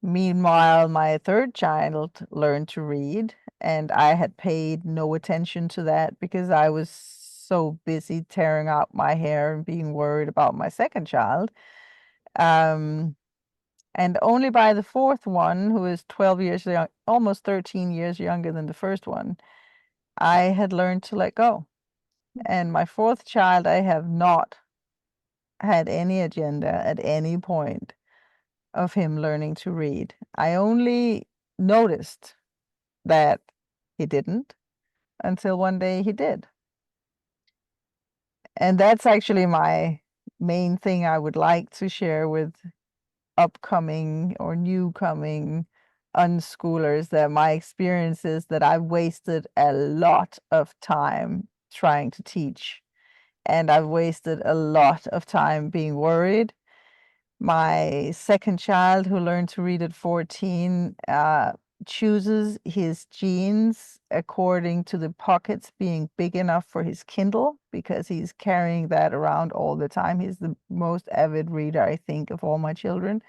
Meanwhile, my third child learned to read, and I had paid no attention to that because I was so busy tearing out my hair and being worried about my second child. And only by the fourth one, who is 12 years young, almost 13 years younger than the first one, I had learned to let go. And my fourth child, I have not had any agenda at any point of him learning to read. I only noticed that he didn't until one day he did. And that's actually my main thing I would like to share with upcoming or new coming unschoolers, that my experience is that I've wasted a lot of time trying to teach, and I've wasted a lot of time being worried. My second child, who learned to read at 14, chooses his jeans according to the pockets being big enough for his Kindle because he's carrying that around all the time. He's the most avid reader, I think, of all my children.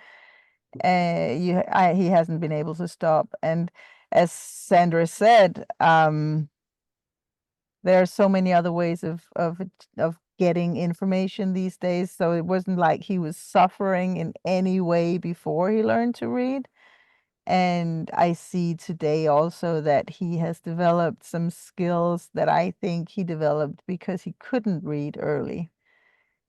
He hasn't been able to stop. And as Sandra said, there are so many other ways of getting information these days. So it wasn't like he was suffering in any way before he learned to read. And I see today also that he has developed some skills that I think he developed because he couldn't read early.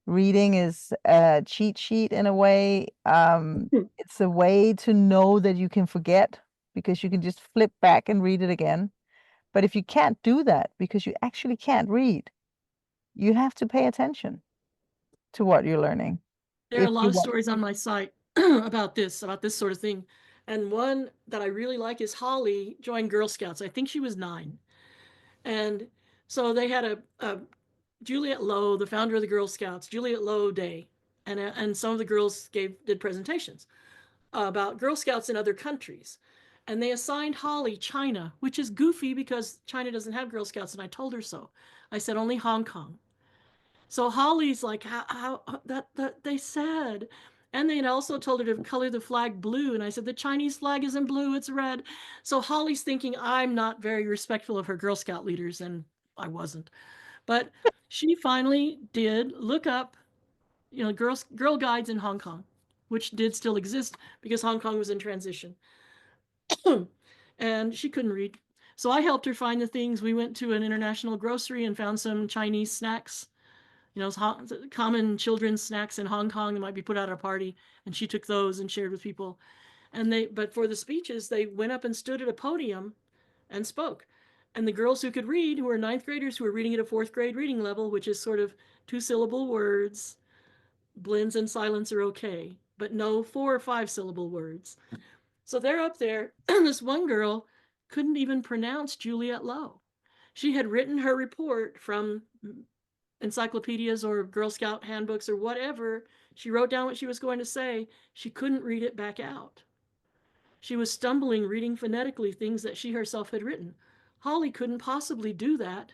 Reading is a cheat sheet in a way. It's a way to know that you can forget because you can just flip back and read it again. But if you can't do that because you actually can't read, you have to pay attention to what you're learning. There are a If lot you of want. stories on my site about this sort of thing. And one that I really like is Holly joined Girl Scouts. I think she was 9. And so they had a Juliet Lowe, the founder of the Girl Scouts, Juliet Lowe Day. And some of the girls did presentations about Girl Scouts in other countries. And they assigned Holly China, which is goofy because China doesn't have Girl Scouts. And I told her so. I said only Hong Kong. So Holly's like, how that they said. And they had also told her to color the flag blue. And I said, the Chinese flag isn't blue, it's red. So Holly's thinking I'm not very respectful of her Girl Scout leaders, and I wasn't. But she finally did look up, girl guides in Hong Kong, which did still exist because Hong Kong was in transition. And she couldn't read. So I helped her find the things. We went to an international grocery and found some Chinese snacks, common children's snacks in Hong Kong that might be put out at a party, and she took those and shared with people. But for the speeches, they went up and stood at a podium and spoke. And the girls who could read, who were 9th graders who were reading at a 4th grade reading level, which is sort of 2-syllable words, blends and silence are okay, but no 4 or 5-syllable words. So they're up there. This one girl couldn't even pronounce Juliet Lowe. She had written her report from encyclopedias or Girl Scout handbooks or whatever. She wrote down what she was going to say. She couldn't read it back out. She was stumbling, reading phonetically things that she herself had written. Holly couldn't possibly do that.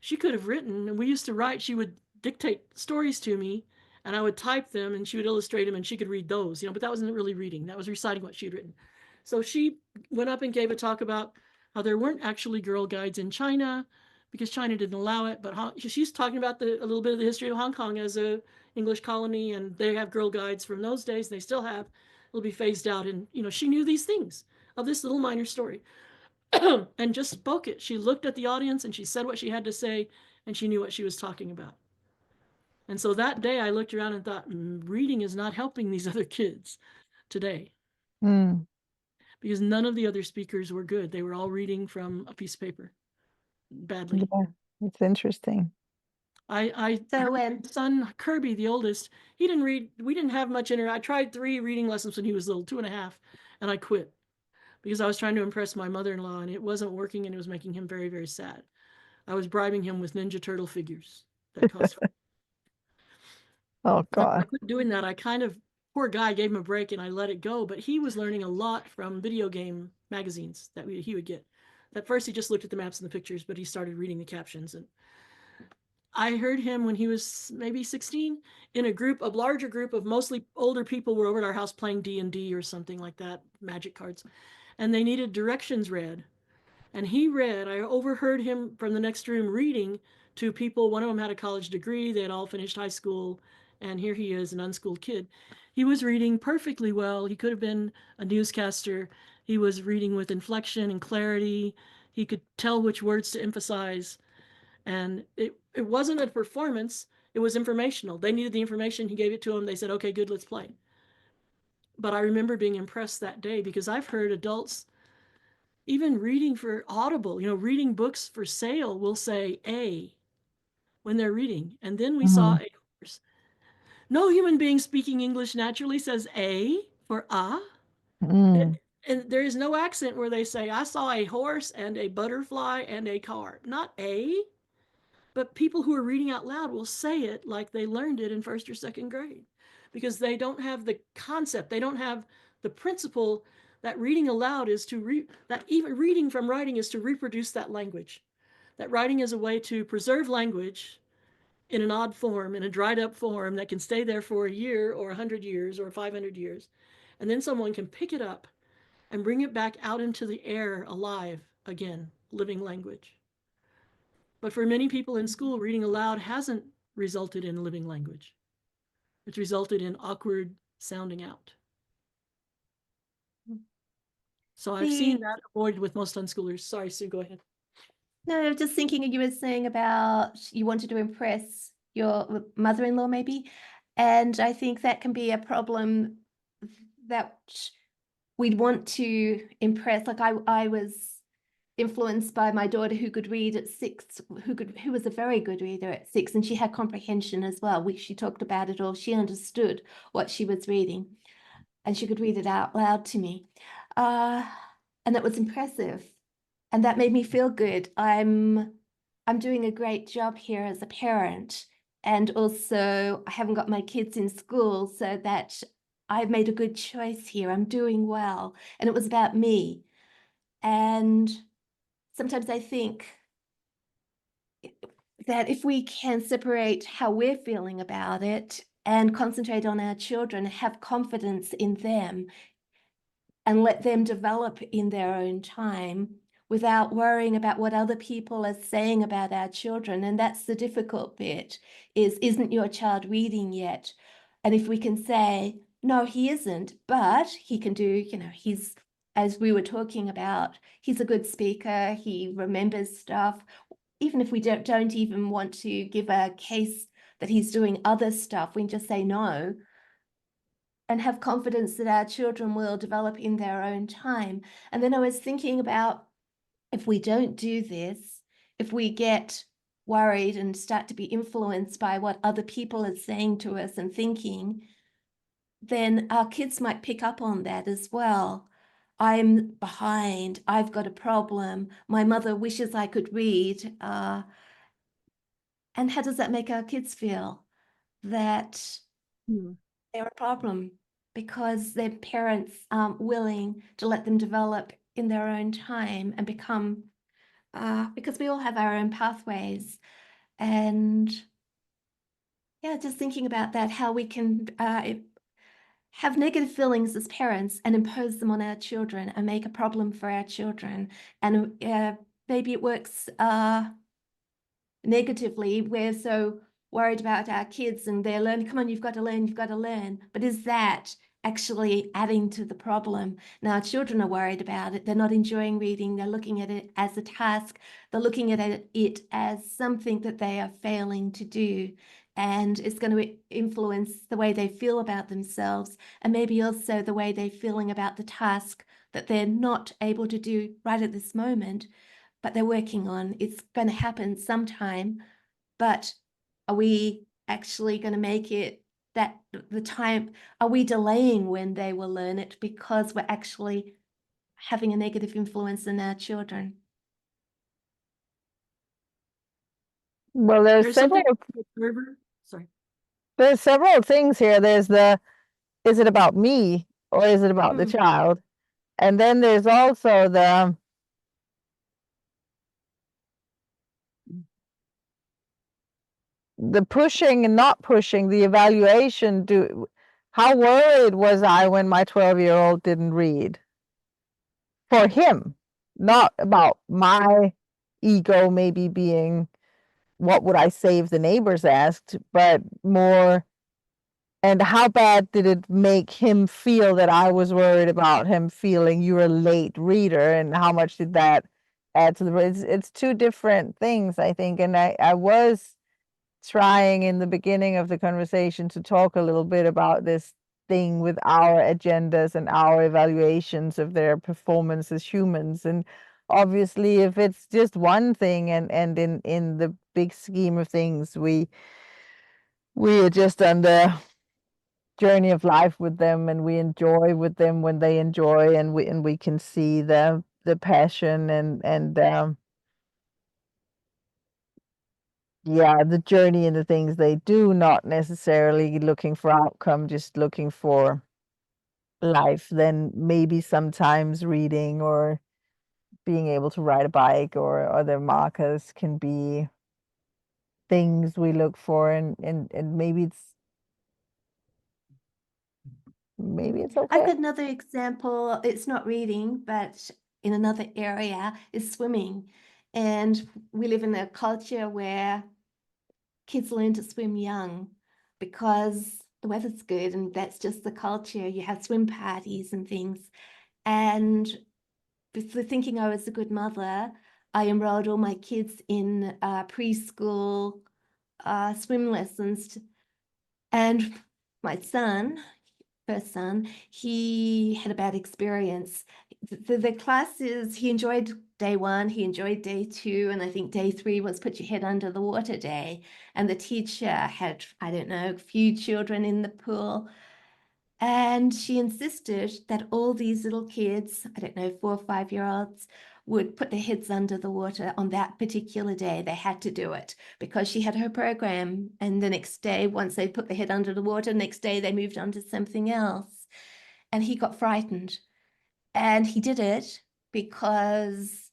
She could have written, and we used to write. She would dictate stories to me, and I would type them, and she would illustrate them, and she could read those, but that wasn't really reading. That was reciting what she had written. So she went up and gave a talk about how there weren't actually girl guides in China because China didn't allow it. But she's talking about a little bit of the history of Hong Kong as a English colony, and they have girl guides from those days. They still have. It'll be phased out, and she knew these things of this little minor story. And just spoke it. She looked at the audience and she said what she had to say, and she knew what she was talking about. And so that day I looked around and thought, reading is not helping these other kids today. Because none of the other speakers were good. They were all reading from a piece of paper badly. Yeah, it's interesting. My son Kirby, the oldest, he didn't read. We didn't have much I tried 3 reading lessons when he was little, 2.5, and I quit because I was trying to impress my mother-in-law, and it wasn't working, and it was making him very, very sad. I was bribing him with Ninja Turtle figures that cost. Oh God. I quit doing that. I poor guy, gave him a break and I let it go, but he was learning a lot from video game magazines that he would get. At first he just looked at the maps and the pictures, but he started reading the captions. And I heard him when he was maybe 16 in a larger group of mostly older people were over at our house playing D&D or something like that, magic cards. And they needed directions read. And he read, I overheard him from the next room reading to people. One of them had a college degree. They had all finished high school. And here he is, an unschooled kid. He was reading perfectly well. He could have been a newscaster. He was reading with inflection and clarity. He could tell which words to emphasize. And it wasn't a performance. It was informational. They needed the information. He gave it to them. They said, okay, good, let's play. But I remember being impressed that day because I've heard adults even reading for Audible, reading books for sale will say A when they're reading. And then we saw a horse. No human being speaking English naturally says A for And there is no accent where they say, I saw a horse and a butterfly and a car. Not A. But people who are reading out loud will say it like they learned it in 1st or 2nd grade because they don't have the concept. They don't have the principle that reading aloud is that even reading from writing is to reproduce that language. That writing is a way to preserve language in an odd form, in a dried up form that can stay there for a year or 100 years or 500 years. And then someone can pick it up and bring it back out into the air alive again, living language. But for many people in school, reading aloud hasn't resulted in living language. It's resulted in awkward sounding out. So I've seen that avoided with most unschoolers. Sorry, Sue, go ahead. No, I was just thinking you were saying about you wanted to impress your mother-in-law maybe. And I think that can be a problem that we'd want to impress. Like I was influenced by my daughter who could read at 6, who was a very good reader at 6, and she had comprehension as well. She talked about it all. She understood what she was reading, and she could read it out loud to me. And that was impressive. And that made me feel good. I'm doing a great job here as a parent. And also I haven't got my kids in school, so that I've made a good choice here. I'm doing well. And it was about me. And sometimes I think that if we can separate how we're feeling about it and concentrate on our children, have confidence in them, and let them develop in their own time without worrying about what other people are saying about our children. And that's the difficult bit, isn't your child reading yet? And if we can say, no, he isn't, but he can do, he's, as we were talking about, he's a good speaker, he remembers stuff. Even if we don't even want to give a case that he's doing other stuff, we can just say no, and have confidence that our children will develop in their own time. And then I was thinking about, if we don't do this, if we get worried and start to be influenced by what other people are saying to us and thinking, then our kids might pick up on that as well. I'm behind, I've got a problem, my mother wishes I could read. And how does that make our kids feel? That they're a problem because their parents aren't willing to let them develop in their own time and become, because we all have our own pathways. And yeah, just thinking about that, how we can have negative feelings as parents and impose them on our children and make a problem for our children. And maybe it works negatively. We're so worried about our kids and they're learning, come on, you've got to learn, you've got to learn. But is that actually adding to the problem? Now, our children are worried about it. They're not enjoying reading. They're looking at it as a task. They're looking at it as something that they are failing to do. And it's going to influence the way they feel about themselves and maybe also the way they're feeling about the task that they're not able to do right at this moment, but they're working on. It's going to happen sometime, but are we actually going to make it that the time, are we delaying when they will learn it because we're actually having a negative influence in our children? Well, There's something. Sorry. there's several things here. There's is it about me or is it about the child? And then there's also the pushing and not pushing, the evaluation. How worried was I when my 12-year-old didn't read? For him, not about my ego maybe being, what would I say if the neighbors asked, but more, and how bad did it make him feel that I was worried about him feeling you're a late reader, and how much did that add to the, it's two different things, I think. And I was trying in the beginning of the conversation to talk a little bit about this thing with our agendas and our evaluations of their performance as humans. And obviously if it's just one thing, and in the big scheme of things, we are just on the journey of life with them, and we enjoy with them when they enjoy, and we can see the passion and yeah, the journey and the things they do, not necessarily looking for outcome, just looking for life. Then maybe sometimes reading or being able to ride a bike or other markers can be things we look for, and maybe it's I've okay. got another example. It's not reading, but in another area is swimming. And we live in a culture where kids learn to swim young because the weather's good and that's just the culture. You have swim parties and things. And before thinking I was a good mother, I enrolled all my kids in preschool swim lessons. And my first son, he had a bad experience. The classes, he enjoyed day 1, he enjoyed day 2, and I think day 3 was put your head under the water day. And the teacher had, I don't know, a few children in the pool. And she insisted that all these little kids, I don't know, 4 or 5-year-olds, would put their heads under the water on that particular day. They had to do it because she had her program. And the next day, once they put their head under the water, next day they moved on to something else. And he got frightened. And he did it because,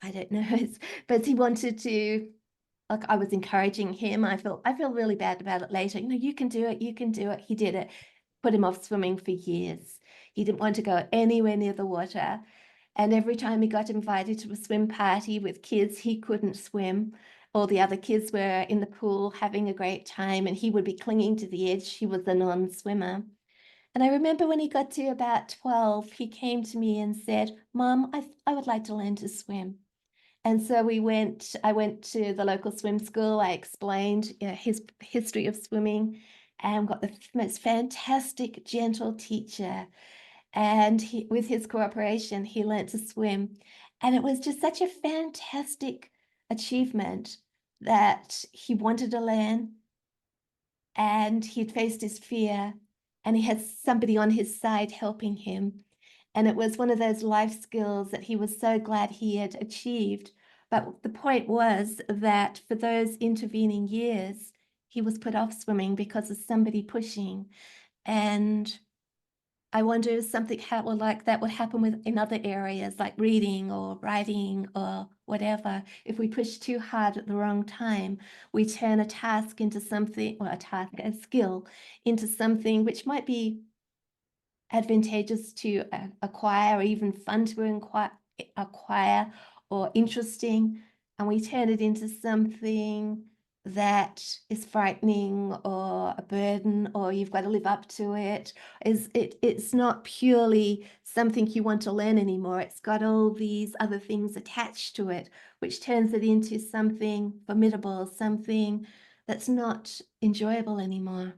I don't know, but he wanted to, like, I was encouraging him. I feel really bad about it later. You know, you can do it, you can do it. He did it. Put him off swimming for years. He didn't want to go anywhere near the water. And every time he got invited to a swim party with kids, he couldn't swim. All the other kids were in the pool having a great time, and he would be clinging to the edge. He was a non-swimmer. And I remember when he got to about 12, he came to me and said, "Mom, I would like to learn to swim." And so I went to the local swim school. I explained his history of swimming and got the most fantastic, gentle teacher. And with his cooperation, he learned to swim. And it was just such a fantastic achievement that he wanted to learn, and he'd faced his fear, and he has somebody on his side helping him. And it was one of those life skills that he was so glad he had achieved. But the point was that for those intervening years, he was put off swimming because of somebody pushing. And I wonder if something like that would happen in other areas like reading or writing or whatever. If we push too hard at the wrong time, we turn a task into something, or a skill into something which might be advantageous to acquire, or even fun to acquire, or interesting, and we turn it into something that is frightening or a burden, or you've got to live up to it. It's not purely something you want to learn anymore. It's got all these other things attached to it, which turns it into something formidable, something that's not enjoyable anymore.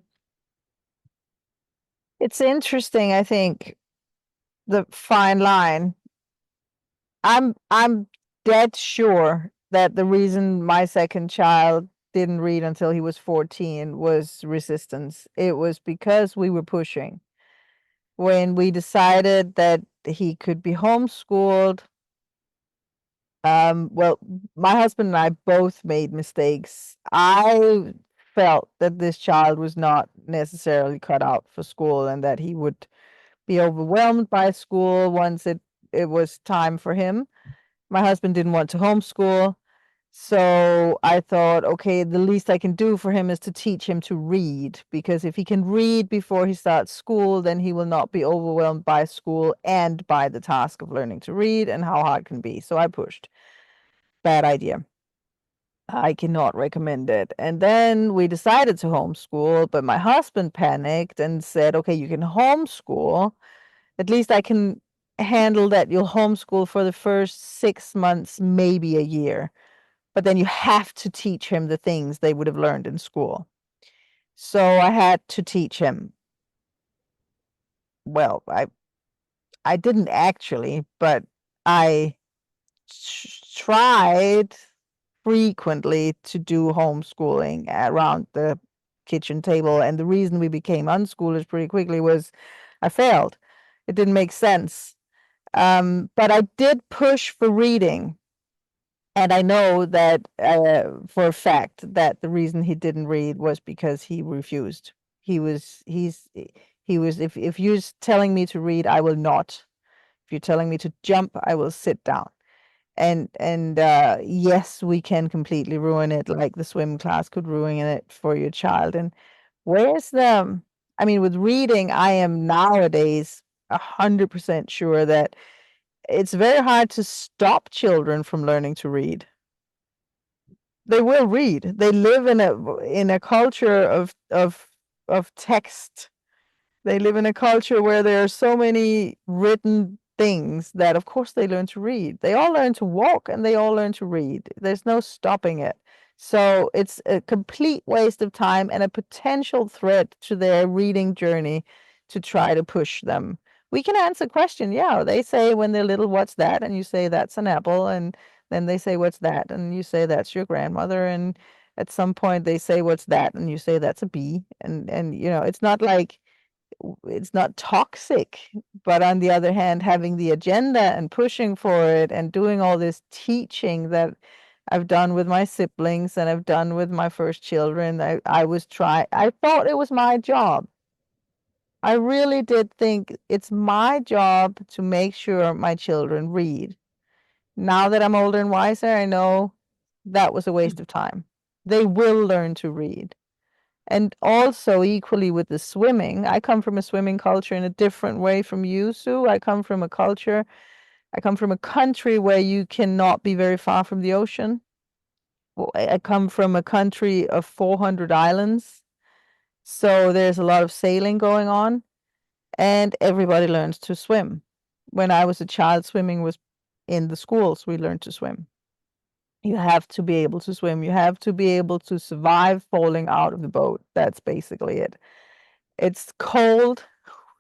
It's interesting, I think, the fine line. I'm dead sure that the reason my second child didn't read until he was 14 was resistance. It was because we were pushing. When we decided that he could be homeschooled, well, my husband and I both made mistakes. I felt that this child was not necessarily cut out for school and that he would be overwhelmed by school once it was time for him. My husband didn't want to homeschool. So I thought, okay, the least I can do for him is to teach him to read, because if he can read before he starts school, then he will not be overwhelmed by school and by the task of learning to read and how hard it can be. So I pushed. Bad idea. I cannot recommend it. And then we decided to homeschool, but my husband panicked and said, okay, you can homeschool. At least I can handle that you'll homeschool for the first 6 months, maybe a year. But then you have to teach him the things they would have learned in school. So I had to teach him. Well, I didn't actually, but I tried frequently to do homeschooling around the kitchen table. And the reason we became unschoolers pretty quickly was I failed. It didn't make sense. But I did push for reading. And I know that for a fact that the reason he didn't read was because he refused. He was if you're telling me to read, I will not. If you're telling me to jump, I will sit down. And yes, we can completely ruin it, like the swim class could ruin it for your child. And where's the I mean, with reading, I am nowadays 100% sure that it's very hard to stop children from learning to read. They will read. They live in a culture of text. They live in a culture where there are so many written things that of course they learn to read. They all learn to walk and they all learn to read. There's no stopping it. So it's a complete waste of time and a potential threat to their reading journey to try to push them. We can answer a question. Yeah, they say when they're little, what's that? And you say that's an apple. And then they say, what's that? And you say that's your grandmother. And at some point they say, what's that? And you say that's a bee. And you know, it's not like it's not toxic, but on the other hand, having the agenda and pushing for it and doing all this teaching that I've done with my siblings and I've done with my first children, I thought it was my job. I really did think it's my job to make sure my children read. Now that I'm older and wiser, I know that was a waste of time. They will learn to read. And also equally with the swimming, I come from a swimming culture in a different way from you, Sue. I come from a country where you cannot be very far from the ocean. I come from a country of 400 islands. So there's a lot of sailing going on, and everybody learns to swim. When I was a child, swimming was in the schools. We learned to swim. You have to be able to swim. You have to be able to survive falling out of the boat. That's basically it. It's cold.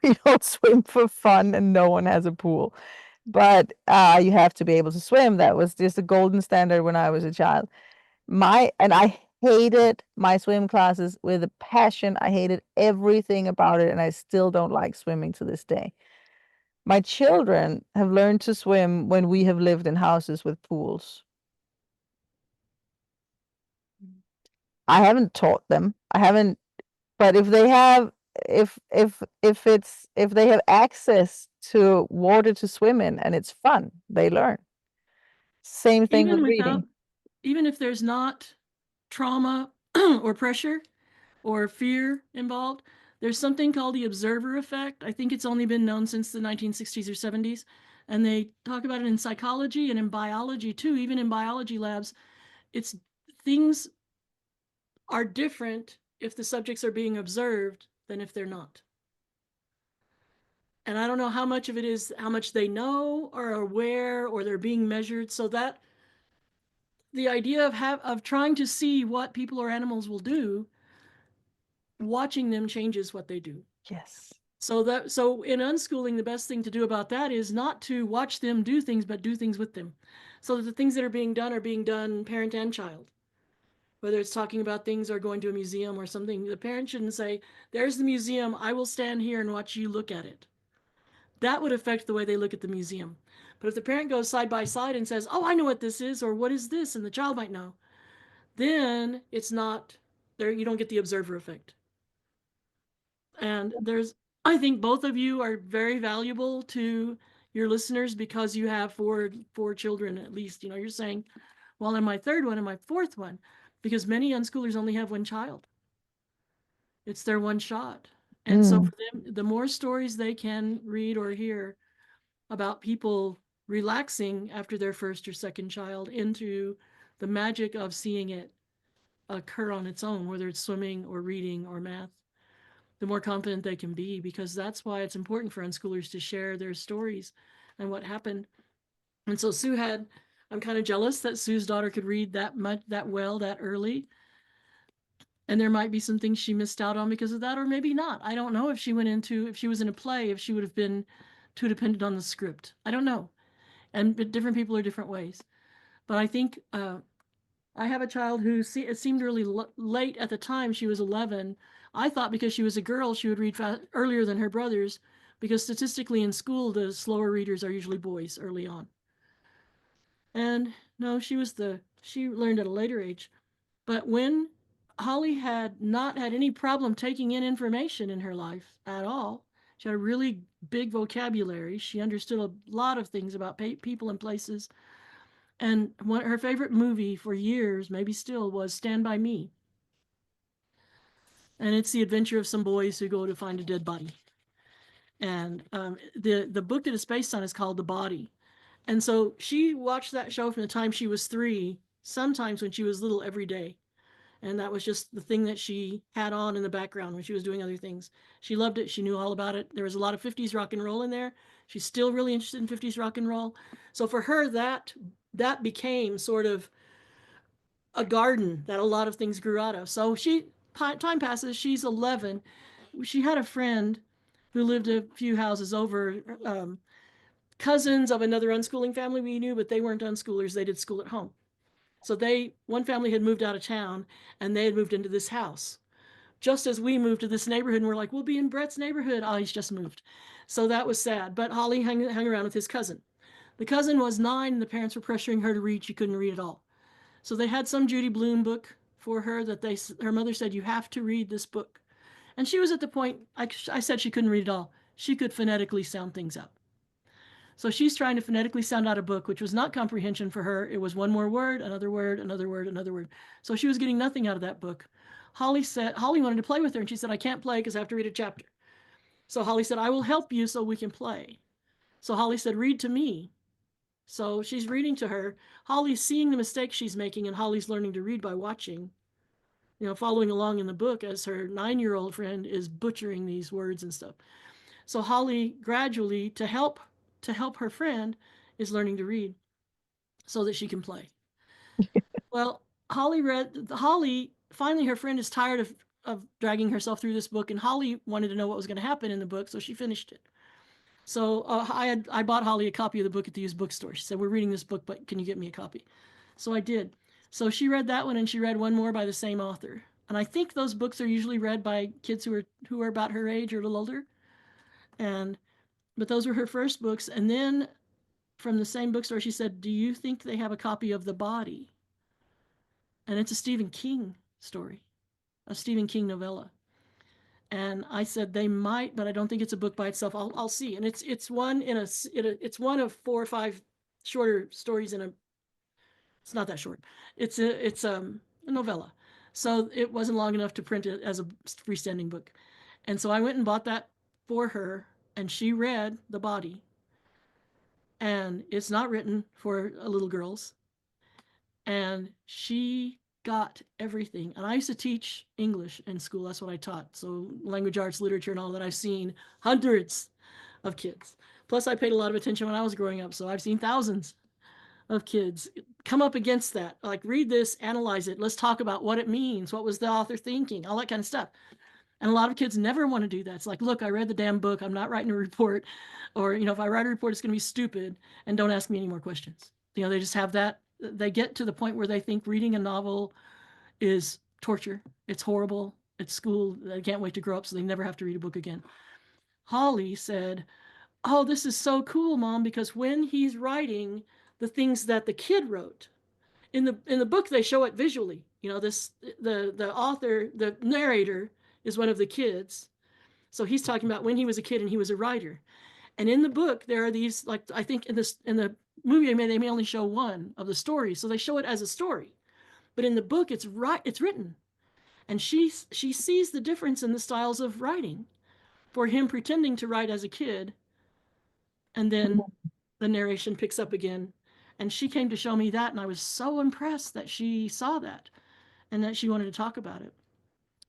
We don't swim for fun and no one has a pool. But you have to be able to swim. That was just a golden standard when I was a child. I hated my swim classes with a passion. I hated everything about it, and I still don't like swimming to this day. My children have learned to swim when we have lived in houses with pools. I haven't taught them. I haven't, but if they have, if they have access to water to swim in and it's fun, they learn. Same thing with reading. Even if there's not trauma or pressure or fear involved, there's something called the observer effect. I think it's only been known since the 1960s or 70s. And they talk about it in psychology and in biology too. Even in biology labs, it's things are different if the subjects are being observed than if they're not. And I don't know how much of it is how much they know or are aware or they're being measured. So that the idea of trying to see what people or animals will do, watching them changes what they do. Yes. So in unschooling, the best thing to do about that is not to watch them do things, but do things with them. So that the things that are being done parent and child. Whether it's talking about things or going to a museum or something, the parent shouldn't say, there's the museum, I will stand here and watch you look at it. That would affect the way they look at the museum. But if the parent goes side by side and says, oh, I know what this is, or what is this, and the child might know, then it's not there, you don't get the observer effect. And I think both of you are very valuable to your listeners because you have four children at least. You're saying, well, I'm my third one and my fourth one, because many unschoolers only have one child. It's their one shot. And so for them, the more stories they can read or hear about people relaxing after their first or second child into the magic of seeing it occur on its own, whether it's swimming or reading or math, the more confident they can be, because that's why it's important for unschoolers to share their stories and what happened. And so I'm kind of jealous that Sue's daughter could read that much, that well, that early. And there might be some things she missed out on because of that, or maybe not. I don't know if she was in a play, if she would have been too dependent on the script. I don't know. And different people are different ways. But I think I have a child who it seemed really late at the time. She was 11. I thought because she was a girl, she would read earlier than her brothers, because statistically in school, the slower readers are usually boys early on. And no, she learned at a later age. But when Holly had not had any problem taking in information in her life at all, she had a really big vocabulary. She understood a lot of things about people and places. And her favorite movie for years, maybe still, was Stand By Me. And it's the adventure of some boys who go to find a dead body. And the book that it's based on is called The Body. And so she watched that show from the time she was 3, sometimes when she was little, every day. And that was just the thing that she had on in the background when she was doing other things. She loved it. She knew all about it. There was a lot of 50s rock and roll in there. She's still really interested in 50s rock and roll. So for her, that became sort of a garden that a lot of things grew out of. So time passes, she's 11. She had a friend who lived a few houses over, cousins of another unschooling family we knew, but they weren't unschoolers. They did school at home. So one family had moved out of town and they had moved into this house. Just as we moved to this neighborhood and we're like, we'll be in Brett's neighborhood. Oh, he's just moved. So that was sad. But Holly hung around with his cousin. The cousin was 9 and the parents were pressuring her to read. She couldn't read at all. So they had some Judy Blume book for her that her mother said, you have to read this book. And she was at the point, I said she couldn't read at all. She could phonetically sound things out. So she's trying to phonetically sound out a book, which was not comprehension for her. It was one more word, another word, another word, another word. So she was getting nothing out of that book. Holly wanted to play with her, and she said, I can't play because I have to read a chapter. So Holly said, I will help you so we can play. So Holly said, read to me. So she's reading to her. Holly's seeing the mistakes she's making, and Holly's learning to read by watching, following along in the book as her 9-year-old friend is butchering these words and stuff. So Holly gradually, to help her friend, is learning to read so that she can play. Well, Holly, finally her friend is tired of dragging herself through this book, and Holly wanted to know what was going to happen in the book, so she finished it. So I bought Holly a copy of the book at the used bookstore. She said, we're reading this book, but can you get me a copy? So I did. So she read that one, and she read one more by the same author. And I think those books are usually read by kids who are about her age or a little older. But those were her first books. And then from the same bookstore, she said, "Do you think they have a copy of The Body?" And it's a Stephen King story, a Stephen King novella. And I said they might, but I don't think it's a book by itself. I'll see. And it's one it's one of 4 or 5 shorter stories in a. It's not that short. It's a novella, so it wasn't long enough to print it as a freestanding book. And so I went and bought that for her, and she read The Body. And it's not written for little girls. And she got everything. And I used to teach English in school. That's what I taught. So language arts, literature, and all that. I've seen hundreds of kids. Plus, I paid a lot of attention when I was growing up. So I've seen thousands of kids come up against that. Like, read this, analyze it. Let's talk about what it means. What was the author thinking? All that kind of stuff. And a lot of kids never want to do that. It's like, look, I read the damn book. I'm not writing a report. Or, if I write a report, it's going to be stupid. And don't ask me any more questions. They just have that. They get to the point where they think reading a novel is torture. It's horrible. It's school. They can't wait to grow up so they never have to read a book again. Holly said, "Oh, this is so cool, Mom, because when he's writing the things that the kid wrote, in the book, they show it visually. The author, the narrator is one of the kids. So he's talking about when he was a kid and he was a writer. And in the book, there are these, like, I think in the movie, they may only show one of the stories. So they show it as a story. But in the book, it's written. And she sees the difference in the styles of writing for him pretending to write as a kid. And then the narration picks up again. And she came to show me that. And I was so impressed that she saw that and that she wanted to talk about it.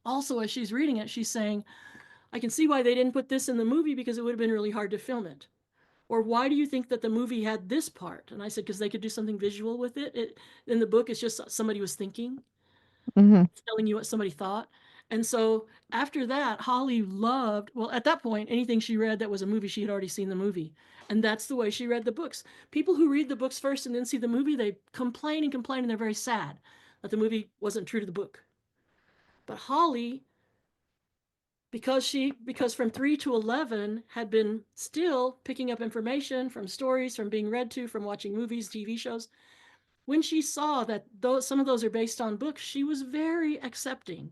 Also, as she's reading it, she's saying, I can see why they didn't put this in the movie because it would have been really hard to film it. Or why do you think that the movie had this part? And I said, because they could do something visual with it. In the book, it's just somebody was thinking, telling you what somebody thought. And so after that, Holly loved, well, at that point, anything she read that was a movie, she had already seen the movie. And that's the way she read the books. People who read the books first and then see the movie, they complain and complain, and they're very sad that the movie wasn't true to the book. But Holly, because from 3 to 11 had been still picking up information from stories, from being read to, from watching movies, TV shows, when she saw that some of those are based on books, she was very accepting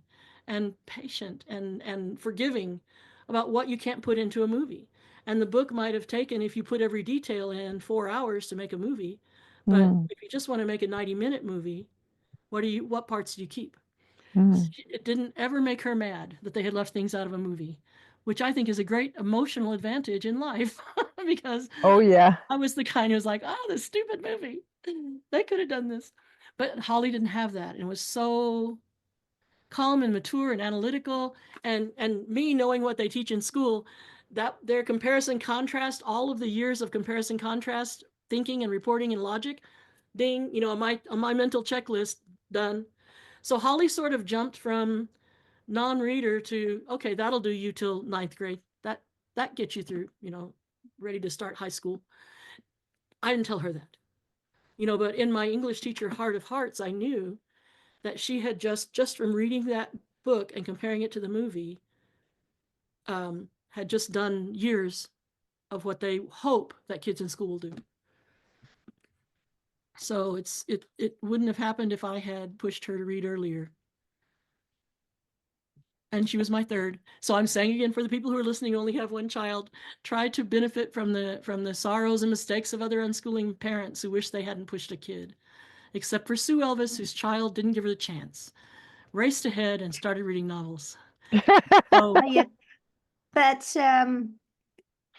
and patient and forgiving about what you can't put into a movie. And the book might have taken, if you put every detail in, 4 hours to make a movie. But if you just want to make a 90-minute movie, what parts do you keep? It didn't ever make her mad that they had left things out of a movie, which I think is a great emotional advantage in life because Oh, yeah. I was the kind who was like, oh, this stupid movie. They could have done this. But Holly didn't have that. And was so calm and mature and analytical. And me knowing what they teach in school, that their comparison contrast, all of the years of comparison contrast, thinking and reporting and logic, ding, on my mental checklist, done. So Holly sort of jumped from non-reader to, okay, that'll do you till 9th grade. That gets you through, ready to start high school. I didn't tell her that, but in my English teacher heart of hearts, I knew that she had just from reading that book and comparing it to the movie, had just done years of what they hope that kids in school will do. So it wouldn't have happened if I had pushed her to read earlier. And she was my third. So I'm saying again, for the people who are listening who only have one child, try to benefit from the sorrows and mistakes of other unschooling parents who wish they hadn't pushed a kid. Except for Sue Elvis, whose child didn't give her the chance. Raced ahead and started reading novels. So, Yeah. But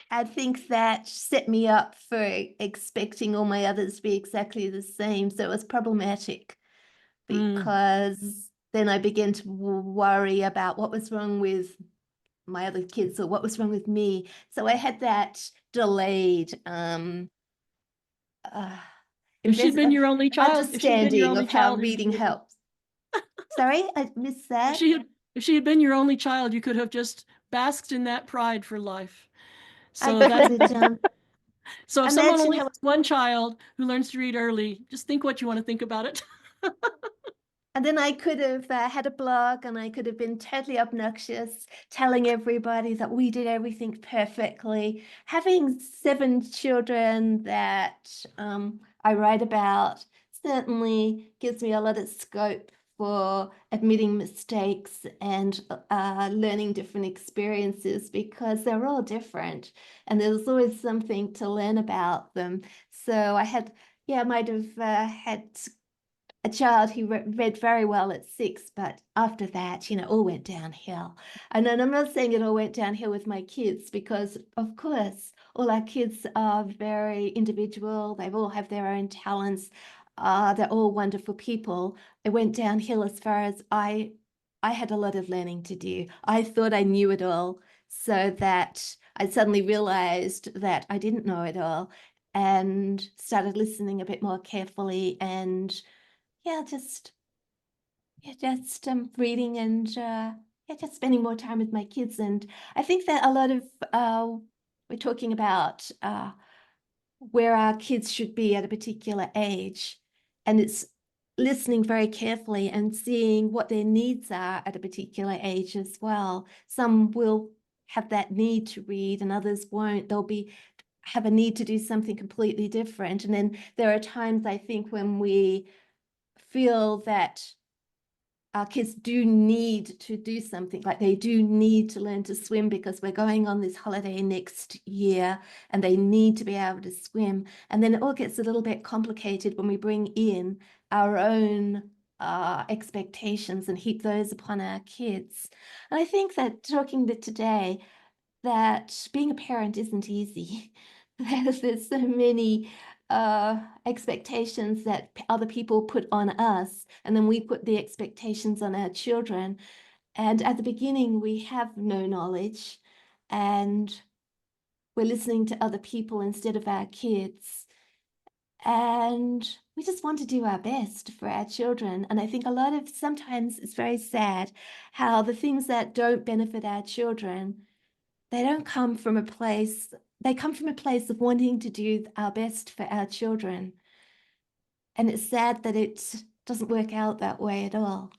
I think that set me up for expecting all my others to be exactly the same. So it was problematic because then I began to worry about what was wrong with my other kids or what was wrong with me. So I had that delayed if she'd been your only child, understanding of how reading helps. Sorry, I missed that. If she had been your only child, you could have just basked in that pride for life. So I could have done. So if someone only has one child who learns to read early, just think what you want to think about it. And then I could have had a blog, and I could have been totally obnoxious, telling everybody that we did everything perfectly. Having 7 children that I write about certainly gives me a lot of scope for admitting mistakes and learning different experiences, because they're all different and there's always something to learn about them. So I had, yeah, I might have had a child who read very well at 6, but after that, all went downhill. And then I'm not saying it all went downhill with my kids, because of course, all our kids are very individual. They all have their own talents. They're all wonderful people. It went downhill as far as I had a lot of learning to do. I thought I knew it all, so that I suddenly realized that I didn't know it all, and started listening a bit more carefully, and just reading, and just spending more time with my kids. And I think that a lot of we're talking about where our kids should be at a particular age, and it's listening very carefully and seeing what their needs are at a particular age as well. Some will have that need to read and others won't. They'll have a need to do something completely different. And then there are times, I think, when we feel that our kids do need to do something, like they do need to learn to swim because we're going on this holiday next year and they need to be able to swim. And then it all gets a little bit complicated when we bring in our own expectations and heap those upon our kids. And I think that talking today, that being a parent isn't easy. There's so many expectations that other people put on us, and then we put the expectations on our children. And at the beginning, we have no knowledge, and we're listening to other people instead of our kids. And we just want to do our best for our children. And I think sometimes it's very sad how the things that don't benefit our children, they come from a place of wanting to do our best for our children. And it's sad that it doesn't work out that way at all.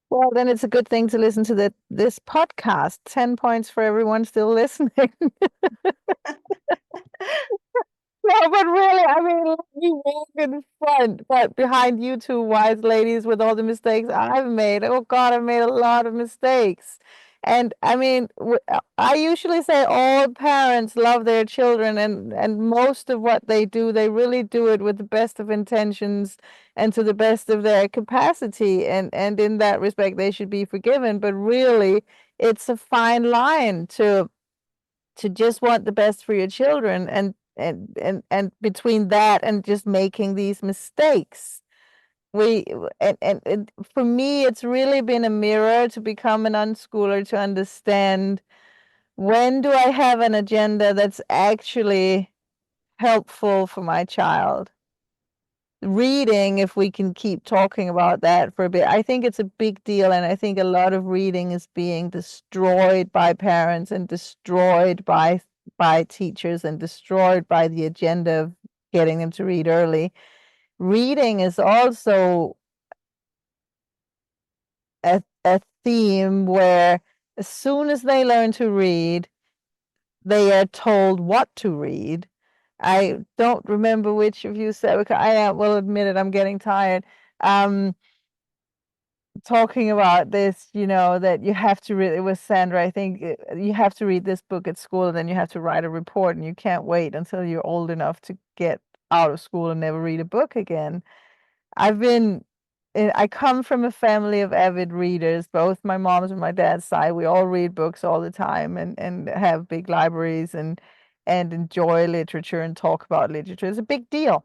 Well, then it's a good thing to listen to this podcast. 10 points for everyone still listening. No, but really, I mean, let me walk in front, but behind you two wise ladies with all the mistakes I've made. Oh God, I've made a lot of mistakes. And I mean, I usually say all parents love their children, and most of what they do, they really do it with the best of intentions and to the best of their capacity. And in that respect, they should be forgiven. But really, it's a fine line to just want the best for your children, and between that and just making these mistakes, and for me it's really been a mirror to become an unschooler, to understand when do I have an agenda that's actually helpful for my child. Reading, if we can keep talking about that for a bit, I think it's a big deal, and I think a lot of reading is being destroyed by parents and destroyed by teachers and destroyed by the agenda of getting them to read early. Reading is also a theme where as soon as they learn to read, they are told what to read. I don't remember which of you said, because I will admit it, I'm getting tired. Talking about this, that you have to read, it was Sandra, I think, you have to read this book at school, and then you have to write a report, and you can't wait until you're old enough to get out of school and never read a book again. I come from a family of avid readers, both my mom's and my dad's side. We all read books all the time, and have big libraries, and enjoy literature and talk about literature. It's a big deal.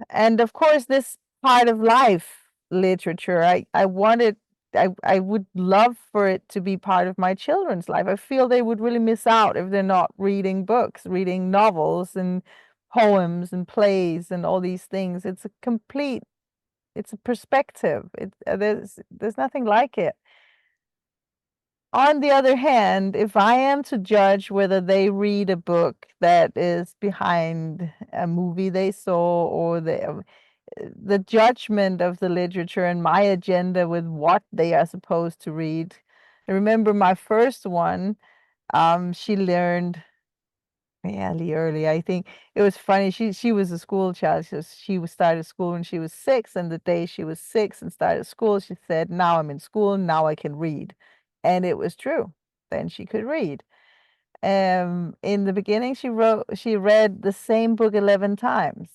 And of course, this part of life, literature, I would love for it to be part of my children's life. I feel they would really miss out if they're not reading books, reading novels and poems and plays and all these things. It's a perspective. There's nothing like it. On the other hand, if I am to judge whether they read a book that is behind a movie they saw, or the judgment of the literature and my agenda with what they are supposed to read. I remember my first one, she learned fairly early. I think it was funny. She was a school child. Started school when she was 6, and the day she was 6 and started school, she said, "Now I'm in school. Now I can read," and it was true. Then she could read. In the beginning, she read the same book 11 times,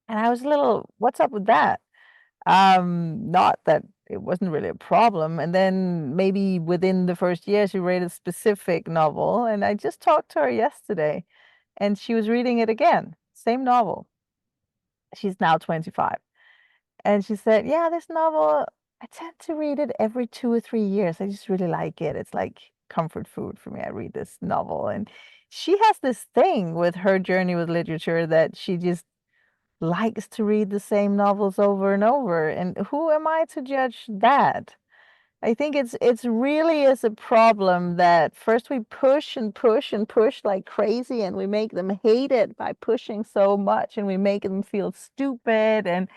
and I was a little, "What's up with that?" Not that it wasn't really a problem. And then maybe within the first year, she read a specific novel, and I just talked to her yesterday, and she was reading it again, same novel. She's now 25. And she said, "Yeah, this novel, I tend to read it every 2 or 3 years. I just really like it. It's like comfort food for me. I read this novel." And she has this thing with her journey with literature that she just likes to read the same novels over and over. And who am I to judge that? I think it's really is a problem that first we push and push and push like crazy, and we make them hate it by pushing so much, and we make them feel stupid, and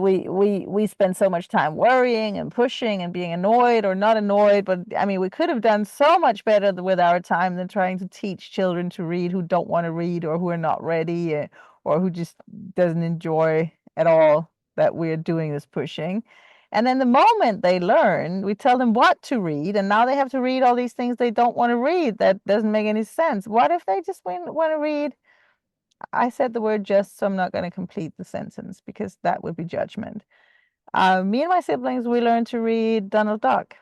we spend so much time worrying and pushing and being annoyed or not annoyed. But I mean, we could have done so much better with our time than trying to teach children to read who don't want to read, or who are not ready, or who just doesn't enjoy at all that we're doing this pushing. And then the moment they learn, we tell them what to read, and now they have to read all these things they don't want to read. That doesn't make any sense. What if they just want to read? I said the word just, so I'm not going to complete the sentence because that would be judgment. Me and my siblings, we learned to read Donald Duck.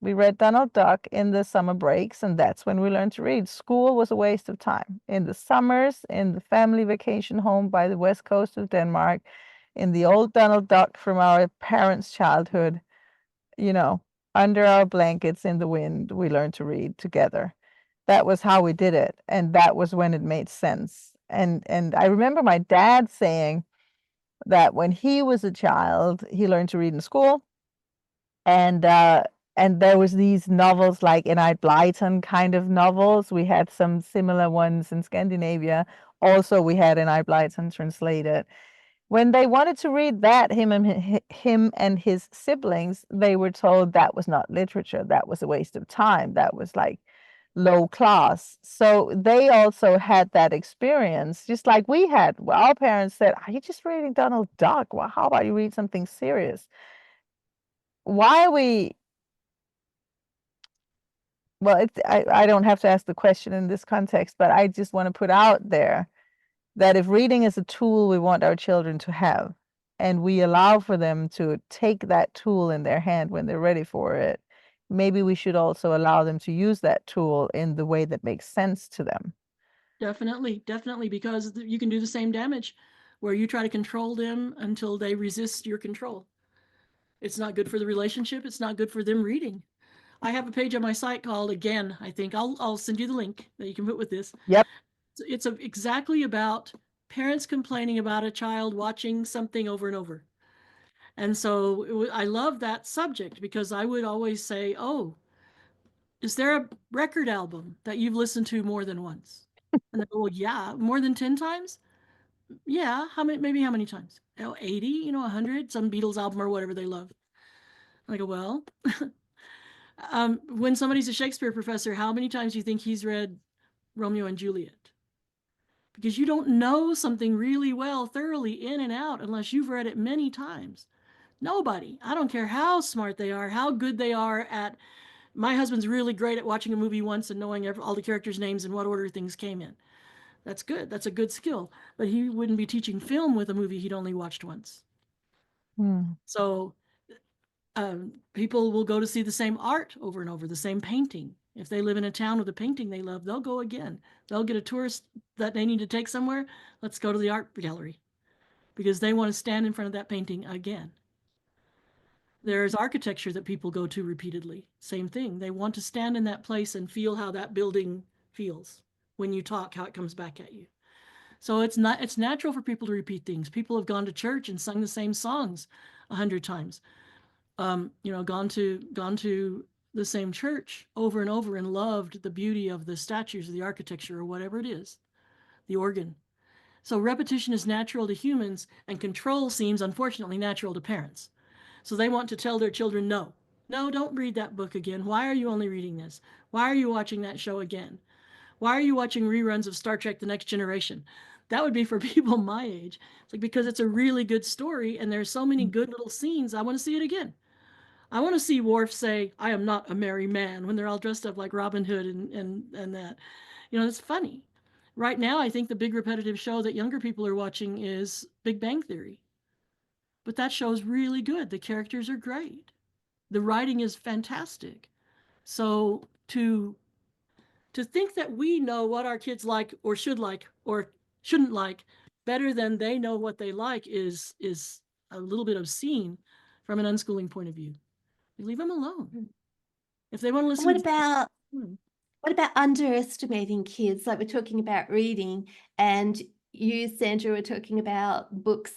We read Donald Duck in the summer breaks, and that's when we learned to read. School was a waste of time. In the summers, in the family vacation home by the west coast of Denmark, in the old Donald Duck from our parents' childhood, you know, under our blankets in the wind, we learned to read together. That was how we did it, and that was when it made sense. And I remember my dad saying that when he was a child, he learned to read in school, and uh, and there was these novels like Enid Blyton kind of novels. We had some similar ones in Scandinavia. Also, we had Enid Blyton translated. When they wanted to read that, him and his siblings, they were told that was not literature. That was a waste of time. That was like low class. So they also had that experience, just like we had. Well, our parents said, "Are you just reading Donald Duck? Well, how about you read something serious?" Why we well, I don't have to ask the question in this context, but I just want to put out there that if reading is a tool we want our children to have, and we allow for them to take that tool in their hand when they're ready for it, maybe we should also allow them to use that tool in the way that makes sense to them. Definitely, definitely, because you can do the same damage where you try to control them until they resist your control. It's not good for the relationship. It's not good for them reading. I have a page on my site called Again, I think. I'll send you the link that you can put with this. Yep. It's exactly about parents complaining about a child watching something over and over. And so I love that subject because I would always say, "Oh, is there a record album that you've listened to more than once?" And they go, "Well, yeah, more than 10 times?" "Yeah, maybe how many times?" "Oh, 80, 100, some Beatles album or whatever they love." And I go, "Well, when somebody's a Shakespeare professor, how many times do you think he's read Romeo and Juliet? Because you don't know something really well, thoroughly in and out, unless you've read it many times. Nobody, I don't care how smart they are, how good they are at. My husband's really great at watching a movie once and knowing all the characters' names and what order things came in. That's good. That's a good skill. But he wouldn't be teaching film with a movie he'd only watched once. So people will go to see the same art over and over, the same painting. If they live in a town with a painting they love, they'll go again. They'll get a tourist that they need to take somewhere. Let's go to the art gallery because they want to stand in front of that painting again. There's architecture that people go to repeatedly. Same thing. They want to stand in that place and feel how that building feels when you talk, how it comes back at you. So it's natural for people to repeat things. People have gone to church and sung the same songs 100 times. Gone to the same church over and over and loved the beauty of the statues, the architecture, or whatever it is, the organ. So repetition is natural to humans, and control seems unfortunately natural to parents. So they want to tell their children, no, don't read that book again. Why are you only reading this? Why are you watching that show again? Why are you watching reruns of Star Trek The Next Generation? That would be for people my age. It's like, because it's a really good story and there's so many good little scenes, I want to see it again. I want to see Worf say, I am not a merry man, when they're all dressed up like Robin Hood and that. It's funny. Right now, I think the big repetitive show that younger people are watching is Big Bang Theory. But that show's really good. The characters are great. The writing is fantastic. So to think that we know what our kids like or shouldn't like better than they know what they like is a little bit obscene from an unschooling point of view. You leave them alone. If they want to listen. What about underestimating kids? Like, we're talking about reading, and you, Sandra, were talking about books,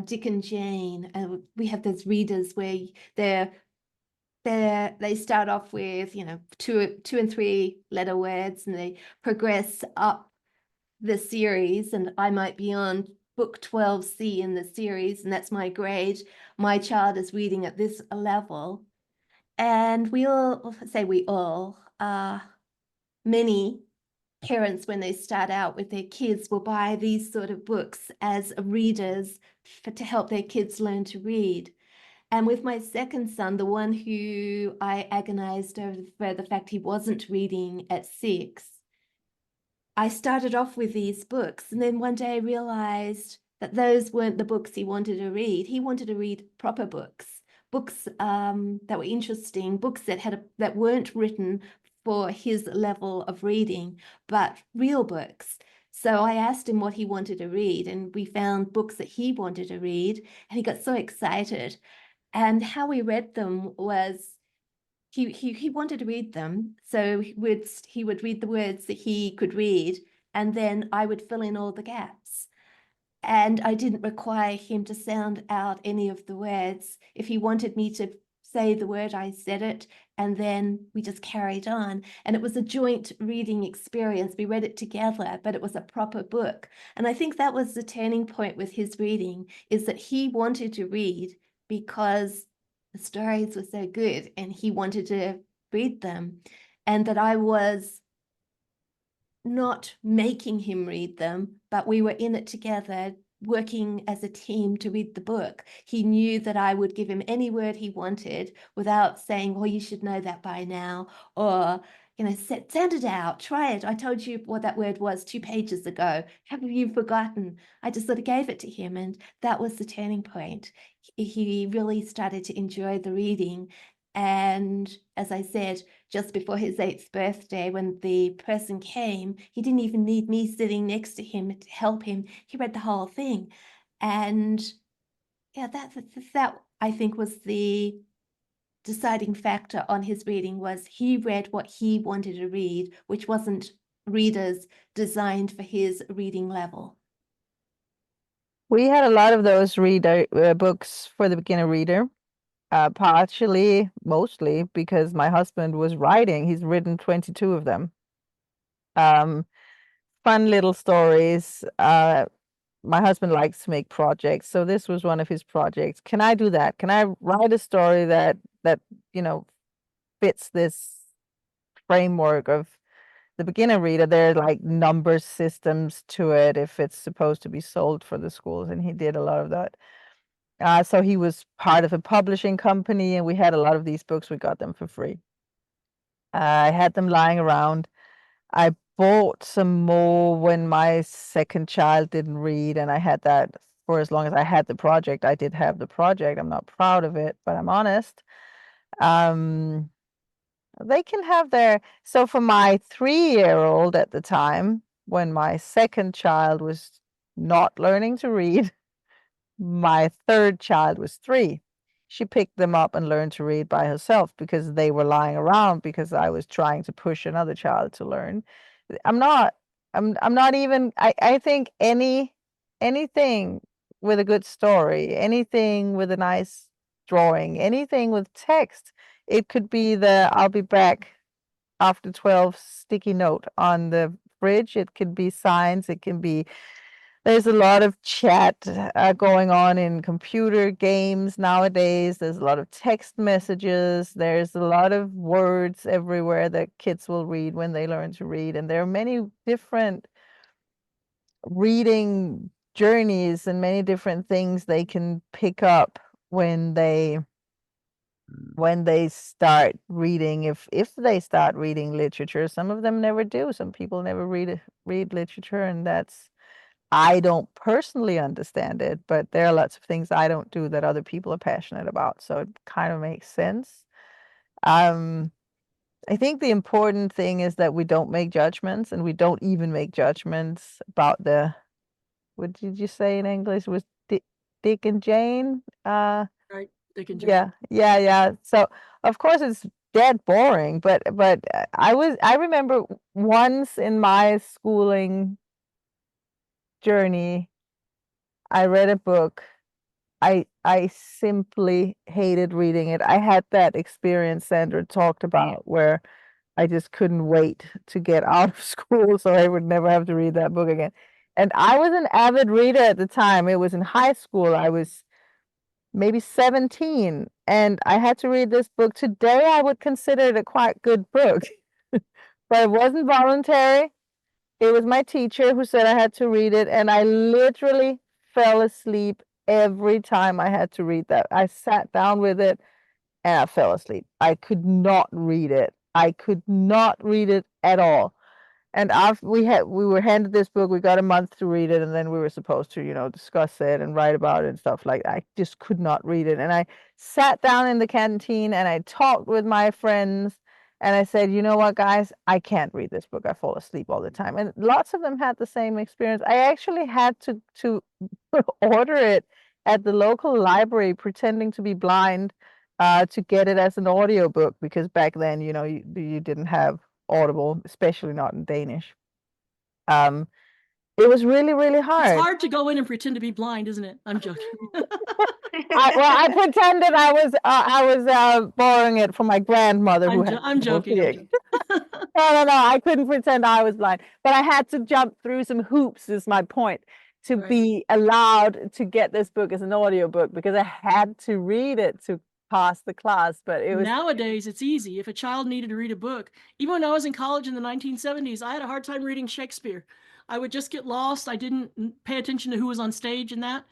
Dick and Jane, and we have those readers where they start off with, 2 and 3 letter words, and they progress up the series, and I might be on book 12C in the series, and that's my grade. My child is reading at this level. And many parents, when they start out with their kids, will buy these sort of books as readers to help their kids learn to read. And with my second son, the one who I agonized over the fact he wasn't reading at 6, I started off with these books, and then one day I realized that those weren't the books he wanted to read. He wanted to read proper books that were interesting, books that weren't written for his level of reading, but real books. So I asked him what he wanted to read, and we found books that he wanted to read, and he got so excited. And how we read them was he wanted to read them, so he would read the words that he could read, and then I would fill in all the gaps. And I didn't require him to sound out any of the words. If he wanted me to say the word, I said it, and then we just carried on. And it was a joint reading experience. We read it together, but it was a proper book. And I think that was the turning point with his reading, is that he wanted to read because the stories were so good and he wanted to read them. And that I was not making him read them, but we were in it together, working as a team to read the book. He knew that I would give him any word he wanted without saying, well, you should know that by now, or, send it out, try it. I told you what that word was 2 pages ago. Have you forgotten? I just sort of gave it to him, and that was the turning point. He really started to enjoy the reading. And as I said, just before his 8th birthday, when the person came, he didn't even need me sitting next to him to help him. He read the whole thing. And yeah, that I think was the deciding factor on his reading, was he read what he wanted to read, which wasn't readers designed for his reading level. We had a lot of those books for the beginner reader. Mostly because my husband was writing. He's written 22 of them. Fun little stories. My husband likes to make projects, so this was one of his projects. Can I do that? Can I write a story that fits this framework of the beginner reader? There are like number systems to it if it's supposed to be sold for the schools, and he did a lot of that. So he was part of a publishing company, and we had a lot of these books. We got them for free. I had them lying around. I bought some more when my second child didn't read, and I had that for as long as I had the project. I did have the project. I'm not proud of it, but I'm honest. They can have so for my 3-year-old at the time, when my second child was not learning to read, my third child was 3. She picked them up and learned to read by herself because they were lying around, because I was trying to push another child to learn. I'm not even, I think anything with a good story, anything with a nice drawing, anything with text it could be the I'll be back after 12 sticky note on the fridge. It could be signs. It can be, there's a lot of chat going on in computer games nowadays. There's a lot of text messages. There's a lot of words everywhere that kids will read when they learn to read. And there are many different reading journeys and many different things they can pick up when they start reading, if they start reading literature. Some of them never do. Some people never read literature, and that's, I don't personally understand it, but there are lots of things I don't do that other people are passionate about, so it kind of makes sense. I think the important thing is that we don't make judgments, and we don't even make judgments about the, what did you say in English? Was Dick and Jane? Right. They can Yeah. So of course it's dead boring, but I remember once in my schooling journey, I read a book. I simply hated reading it. I had that experience Sandra talked about where I just couldn't wait to get out of school so I would never have to read that book again. And I was an avid reader at the time. It was in high school. I was maybe 17, and I had to read this book. Today, I would consider it a quite good book, but it wasn't voluntary. It was my teacher who said I had to read it, and I literally fell asleep every time I had to read that. I sat down with it and I fell asleep. I could not read it. I could not read it at all. And after we were handed this book, we got a month to read it, and then we were supposed to, discuss it and write about it and stuff like that. I just could not read it. And I sat down in the canteen and I talked with my friends, and I said, you know what, guys, I can't read this book. I fall asleep all the time. And lots of them had the same experience. I actually had to order it at the local library, pretending to be blind, to get it as an audiobook, because back then, you didn't have Audible, especially not in Danish. It was really, really It's hard. hard to go in and pretend to be blind, isn't it? I'm joking. I pretended I was borrowing it from my grandmother who had I'm trouble joking. seeing. No, I couldn't pretend I was blind, but I had to jump through some hoops, is my point, to Right. be allowed to get this book as an audiobook, because I had to read it to pass the class. But it was, Nowadays, it's easy. If a child needed to read a book, even when I was in college in the 1970s, I had a hard time reading Shakespeare. I would just get lost. I didn't pay attention to who was on stage and that.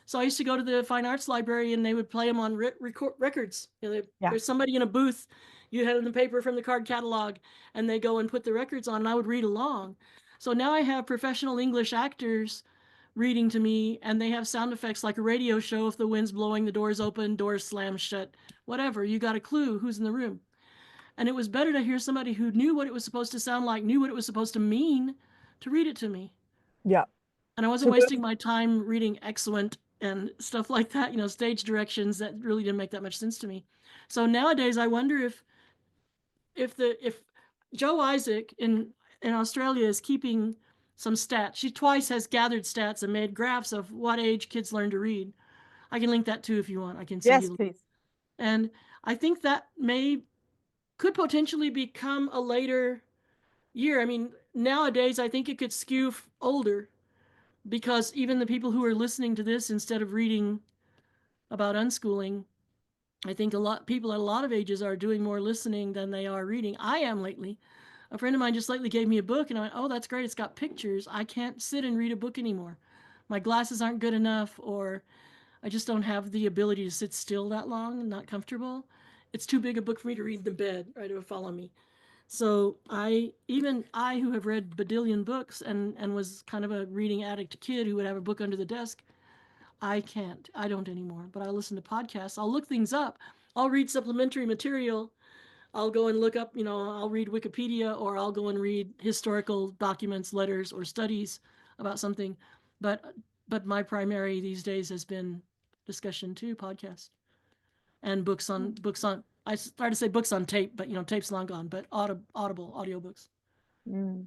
So I used to go to the fine arts library and they would play them on records. There's somebody in a booth. You had in the paper from the card catalog, and they go and put the records on, and I would read along. So now I have professional English actors reading to me, and they have sound effects like a radio show. If the wind's blowing, the door's open, doors slam shut, whatever. You got a clue who's in the room. And it was better to hear somebody who knew what it was supposed to sound like, knew what it was supposed to mean, to read it to me. yeah. And I wasn't wasting my time reading excellent and stuff like that, stage directions that really didn't make that much sense to me. So nowadays, I wonder if Joe Isaac in Australia is keeping some stats. She twice has gathered stats and made graphs of what age kids learn to read. I can link that too if you want. I can send Yes, you. please. And I think that could potentially become a later year. I mean, nowadays I think it could skew older, because even the people who are listening to this, instead of reading about unschooling, I think people at a lot of ages are doing more listening than they are reading. I am lately. A friend of mine just lately gave me a book, and I went, oh, that's great. It's got pictures. I can't sit and read a book anymore. My glasses aren't good enough, or I just don't have the ability to sit still that long and not comfortable. It's too big a book for me to read in bed, right? It would fall on me. So I who have read badillion books and was kind of a reading addict kid who would have a book under the desk, I don't anymore. But I listen to podcasts. I'll look things up. I'll read supplementary material. I'll go and look up, I'll read Wikipedia, or I'll go and read historical documents, letters, or studies about something. But my primary these days has been discussion too, podcast, and books on. I started to say books on tape, but tape's long gone. But audible audiobooks. Mm.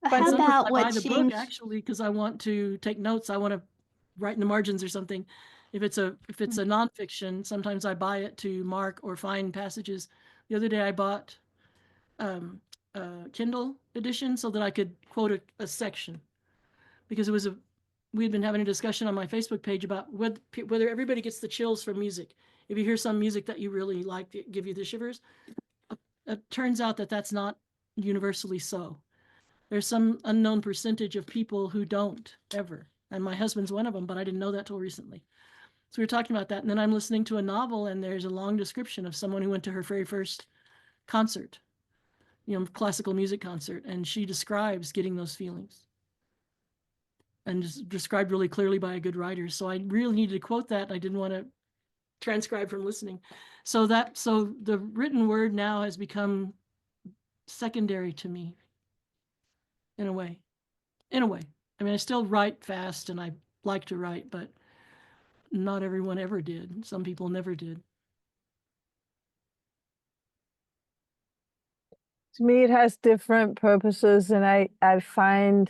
How Sometimes about I buy the book watching? actually because I want to take notes. I want to write in the margins or something. If it's a nonfiction, sometimes I buy it to mark or find passages. The other day I bought a Kindle edition so that I could quote a section, because we had been having a discussion on my Facebook page about whether everybody gets the chills from music. If you hear some music that you really like, give you the shivers. It turns out that that's not universally so. There's some unknown percentage of people who don't ever. And my husband's one of them, but I didn't know that till recently. So we were talking about that. And then I'm listening to a novel, and there's a long description of someone who went to her very first concert, classical music concert. And she describes getting those feelings, and just described really clearly by a good writer. So I really needed to quote that. I didn't want to transcribe from listening. So the written word now has become secondary to me in a way. I mean, I still write fast and I like to write, but not everyone ever did. Some people never did. To me, it has different purposes, and I find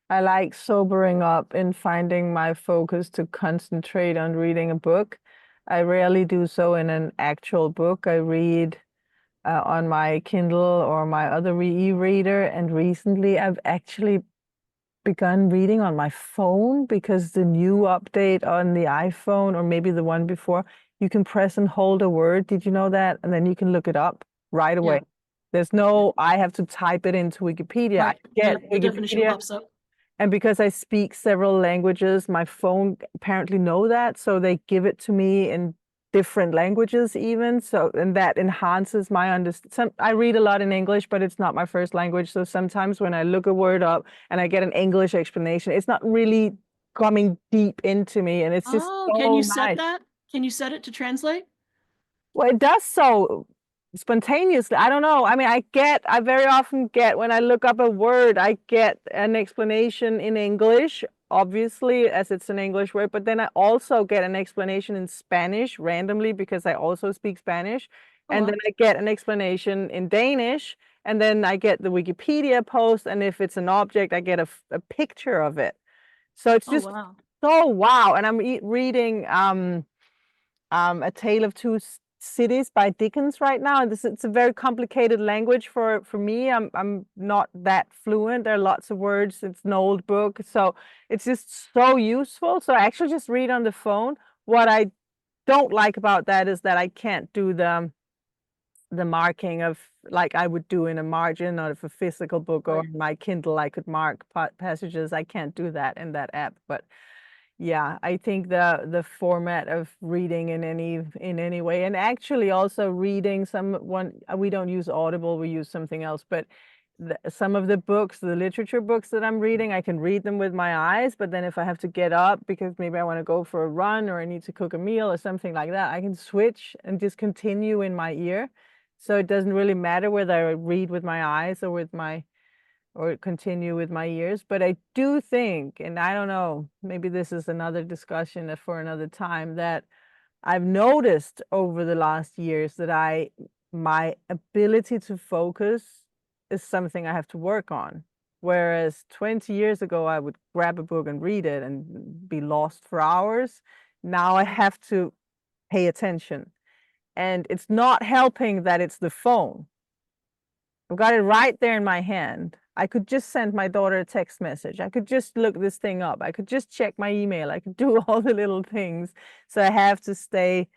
I like sobering up and finding my focus to concentrate on reading a book. I rarely do so in an actual book. I read on my Kindle or my other e-reader, and recently I've actually begun reading on my phone, because the new update on the iPhone, or maybe the one before, you can press and hold a word. Did you know that? And then you can look it up right away. Yeah. There's no, I have to type it into Wikipedia. Right. I get The definition Wikipedia. pops up. And because I speak several languages, my phone apparently know that, so they give it to me in different languages even. So, and that enhances my understanding. I read a lot in English, but it's not my first language. So sometimes when I look a word up and I get an English explanation, it's not really coming deep into me, and it's just Can you so set nice. that? Can you set it to translate? Well, it does so spontaneously. I don't know. I mean, I very often get, when I look up a word, I get an explanation in English, obviously, as it's an English word, but then I also get an explanation in Spanish randomly, because I also speak Spanish. And then I get an explanation in Danish, and then I get the Wikipedia post, and if it's an object, I get a picture of it. So it's just wow. so wow. And I'm reading A Tale of Two Cities by Dickens right now. It's a very complicated language for me. I'm not that fluent. There are lots of words. It's an old book, so it's just so useful. So I actually just read on the phone. What I don't like about that is that I can't do the marking of, like I would do in a margin, or if a physical book, or in my Kindle I could mark passages. I can't do that in that app. But yeah, I think the format of reading in any way, and actually also reading we don't use Audible, we use something else, but some of the books, the literature books that I'm reading, I can read them with my eyes, but then if I have to get up because maybe I want to go for a run, or I need to cook a meal or something like that, I can switch and just continue in my ear. So it doesn't really matter whether I read with my eyes or continue with my ears. But I do think, and I don't know, maybe this is another discussion for another time, that I've noticed over the last years that my ability to focus is something I have to work on. Whereas 20 years ago, I would grab a book and read it and be lost for hours. Now I have to pay attention. And it's not helping that it's the phone. I've got it right there in my hand. I could just send my daughter a text message. I could just look this thing up. I could just check my email. I could do all the little things. So I have to stay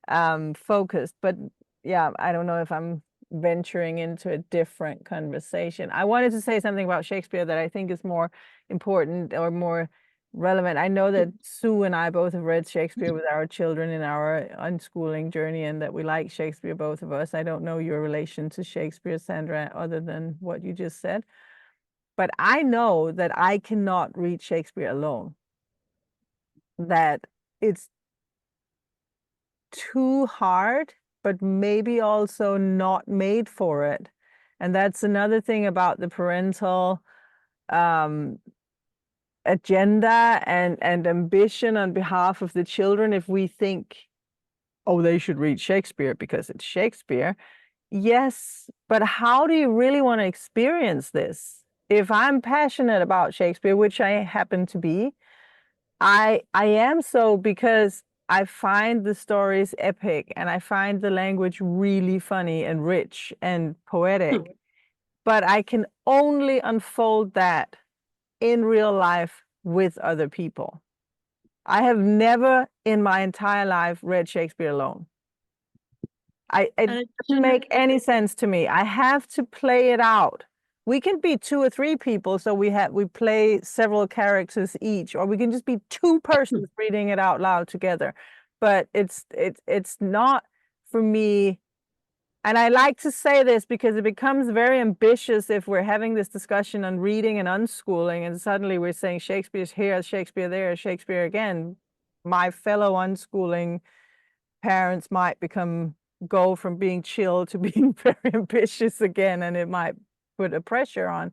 focused. But yeah, I don't know if I'm venturing into a different conversation. I wanted to say something about Shakespeare that I think is more important or more relevant. I know that Sue and I both have read Shakespeare with our children in our unschooling journey, and that we like Shakespeare, both of us. I don't know your relation to Shakespeare, Sandra, other than what you just said. But I know that I cannot read Shakespeare alone. That it's too hard, but maybe also not made for it. And that's another thing about the parental agenda and ambition on behalf of the children. If we think, oh, they should read Shakespeare because it's Shakespeare. Yes, but how do you really want to experience this? If I'm passionate about Shakespeare, which I happen to be, I am so because I find the stories epic and I find the language really funny and rich and poetic. But I can only unfold that in real life with other people. I have never in my entire life read Shakespeare alone. It And it doesn't make any sense to me. I have to play it out. We can be 2 or 3 people, so we play several characters each, or we can just be 2 persons reading it out loud together. But it's not for me. And I like to say this because it becomes very ambitious if we're having this discussion on reading and unschooling, and suddenly we're saying Shakespeare's here, Shakespeare there, Shakespeare again. My fellow unschooling parents might go from being chill to being very ambitious again, and it might put a pressure on.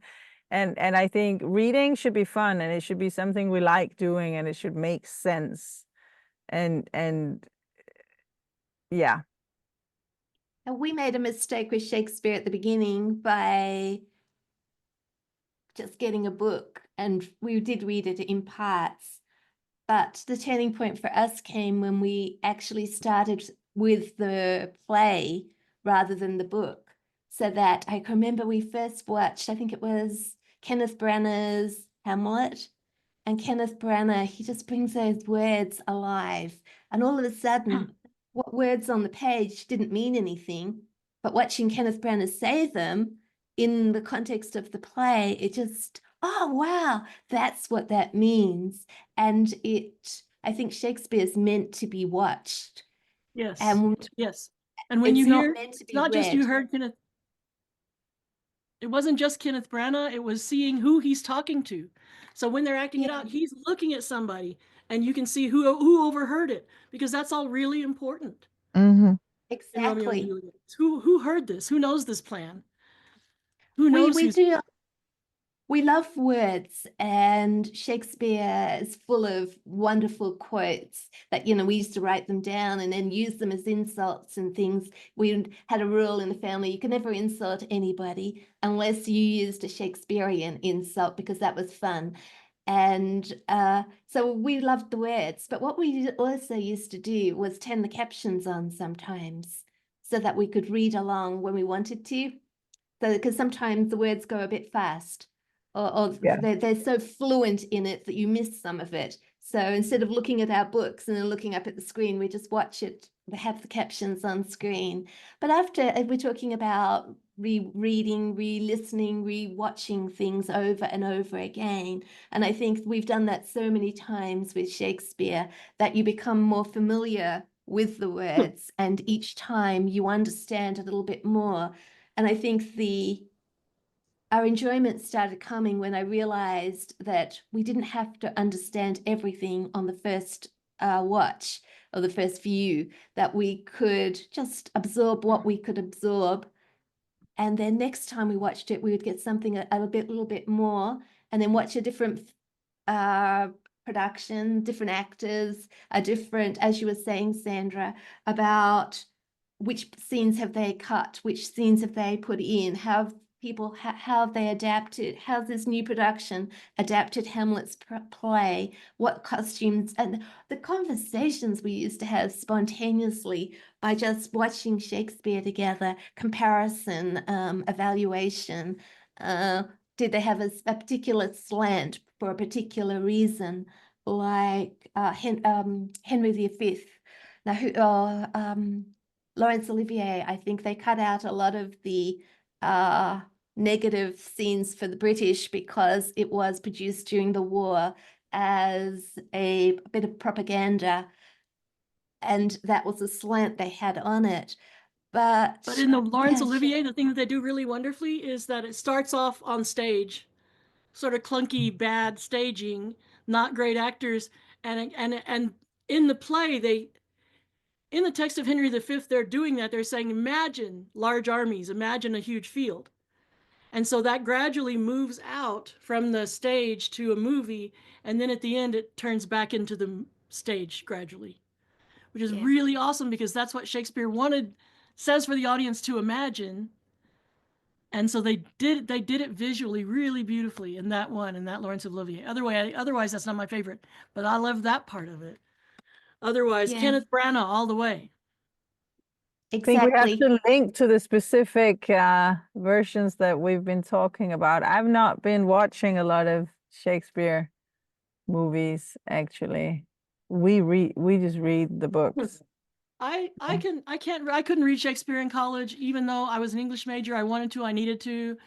And I think reading should be fun, and it should be something we like doing, and it should make sense. And yeah. And we made a mistake with Shakespeare at the beginning by just getting a book, and we did read it in parts. But the turning point for us came when we actually started with the play rather than the book. So that I can remember we first watched, I think it was Kenneth Branagh's Hamlet. And Kenneth Branagh, he just brings those words alive. And all of a sudden, what words on the page didn't mean anything, but watching Kenneth Branagh say them in the context of the play, it just, oh, wow, that's what that means. And I think Shakespeare's meant to be watched. Yes. And yes. And when it's you not hear, meant to it's be not just you read. heard Kenneth. It wasn't just Kenneth Branagh, it was seeing who he's talking to. So when they're acting it out, he's looking at somebody and you can see who overheard it, because that's all really important in Romeo and Exactly. Juliet. Who heard this? Who knows this plan? Who knows We who's do. We love words, and Shakespeare is full of wonderful quotes that, we used to write them down and then use them as insults and things. We had a rule in the family, you could never insult anybody unless you used a Shakespearean insult, because that was fun. And so we loved the words. But what we also used to do was turn the captions on sometimes so that we could read along when we wanted to. So, because sometimes the words go a bit fast, or Yeah. they're so fluent in it that you miss some of it. So instead of looking at our books and then looking up at the screen, we just watch it, we have the captions on screen. But after, we're talking about rereading, re-listening, re-watching things over and over again. And I think we've done that so many times with Shakespeare that you become more familiar with the words, and each time you understand a little bit more. And I think our enjoyment started coming when I realized that we didn't have to understand everything on the first watch or the first view, that we could just absorb what we could absorb. And then next time we watched it, we would get something a little bit more, and then watch a different production, different actors, a different, as you were saying, Sandra, about which scenes have they cut, which scenes have they put in, how have they adapted, how's this new production adapted Hamlet's play, what costumes, and the conversations we used to have spontaneously by just watching Shakespeare together, comparison, evaluation. Did they have a particular slant for a particular reason, like Henry V? Now, Laurence Olivier, I think they cut out a lot of the negative scenes for the British because it was produced during the war as a bit of propaganda, and that was the slant they had on it. But in the Laurence Olivier, the thing that they do really wonderfully is that it starts off on stage, sort of clunky, bad staging, not great actors, and in the play, in the text of Henry V, they're doing that. They're saying, imagine large armies, imagine a huge field. And so that gradually moves out from the stage to a movie, and then at the end it turns back into the stage gradually, which is really awesome, because that's what Shakespeare says for the audience to imagine. And so they did it visually really beautifully in that one, in that Laurence Olivier. Otherwise, that's not my favorite, but I love that part of it. Otherwise, Yeah. Kenneth Branagh all the way. I think we have Exactly. to link to the specific versions that we've been talking about. I've not been watching a lot of Shakespeare movies, actually. We just read the books. I couldn't read Shakespeare in college, even though I was an English major. I wanted to, I needed to,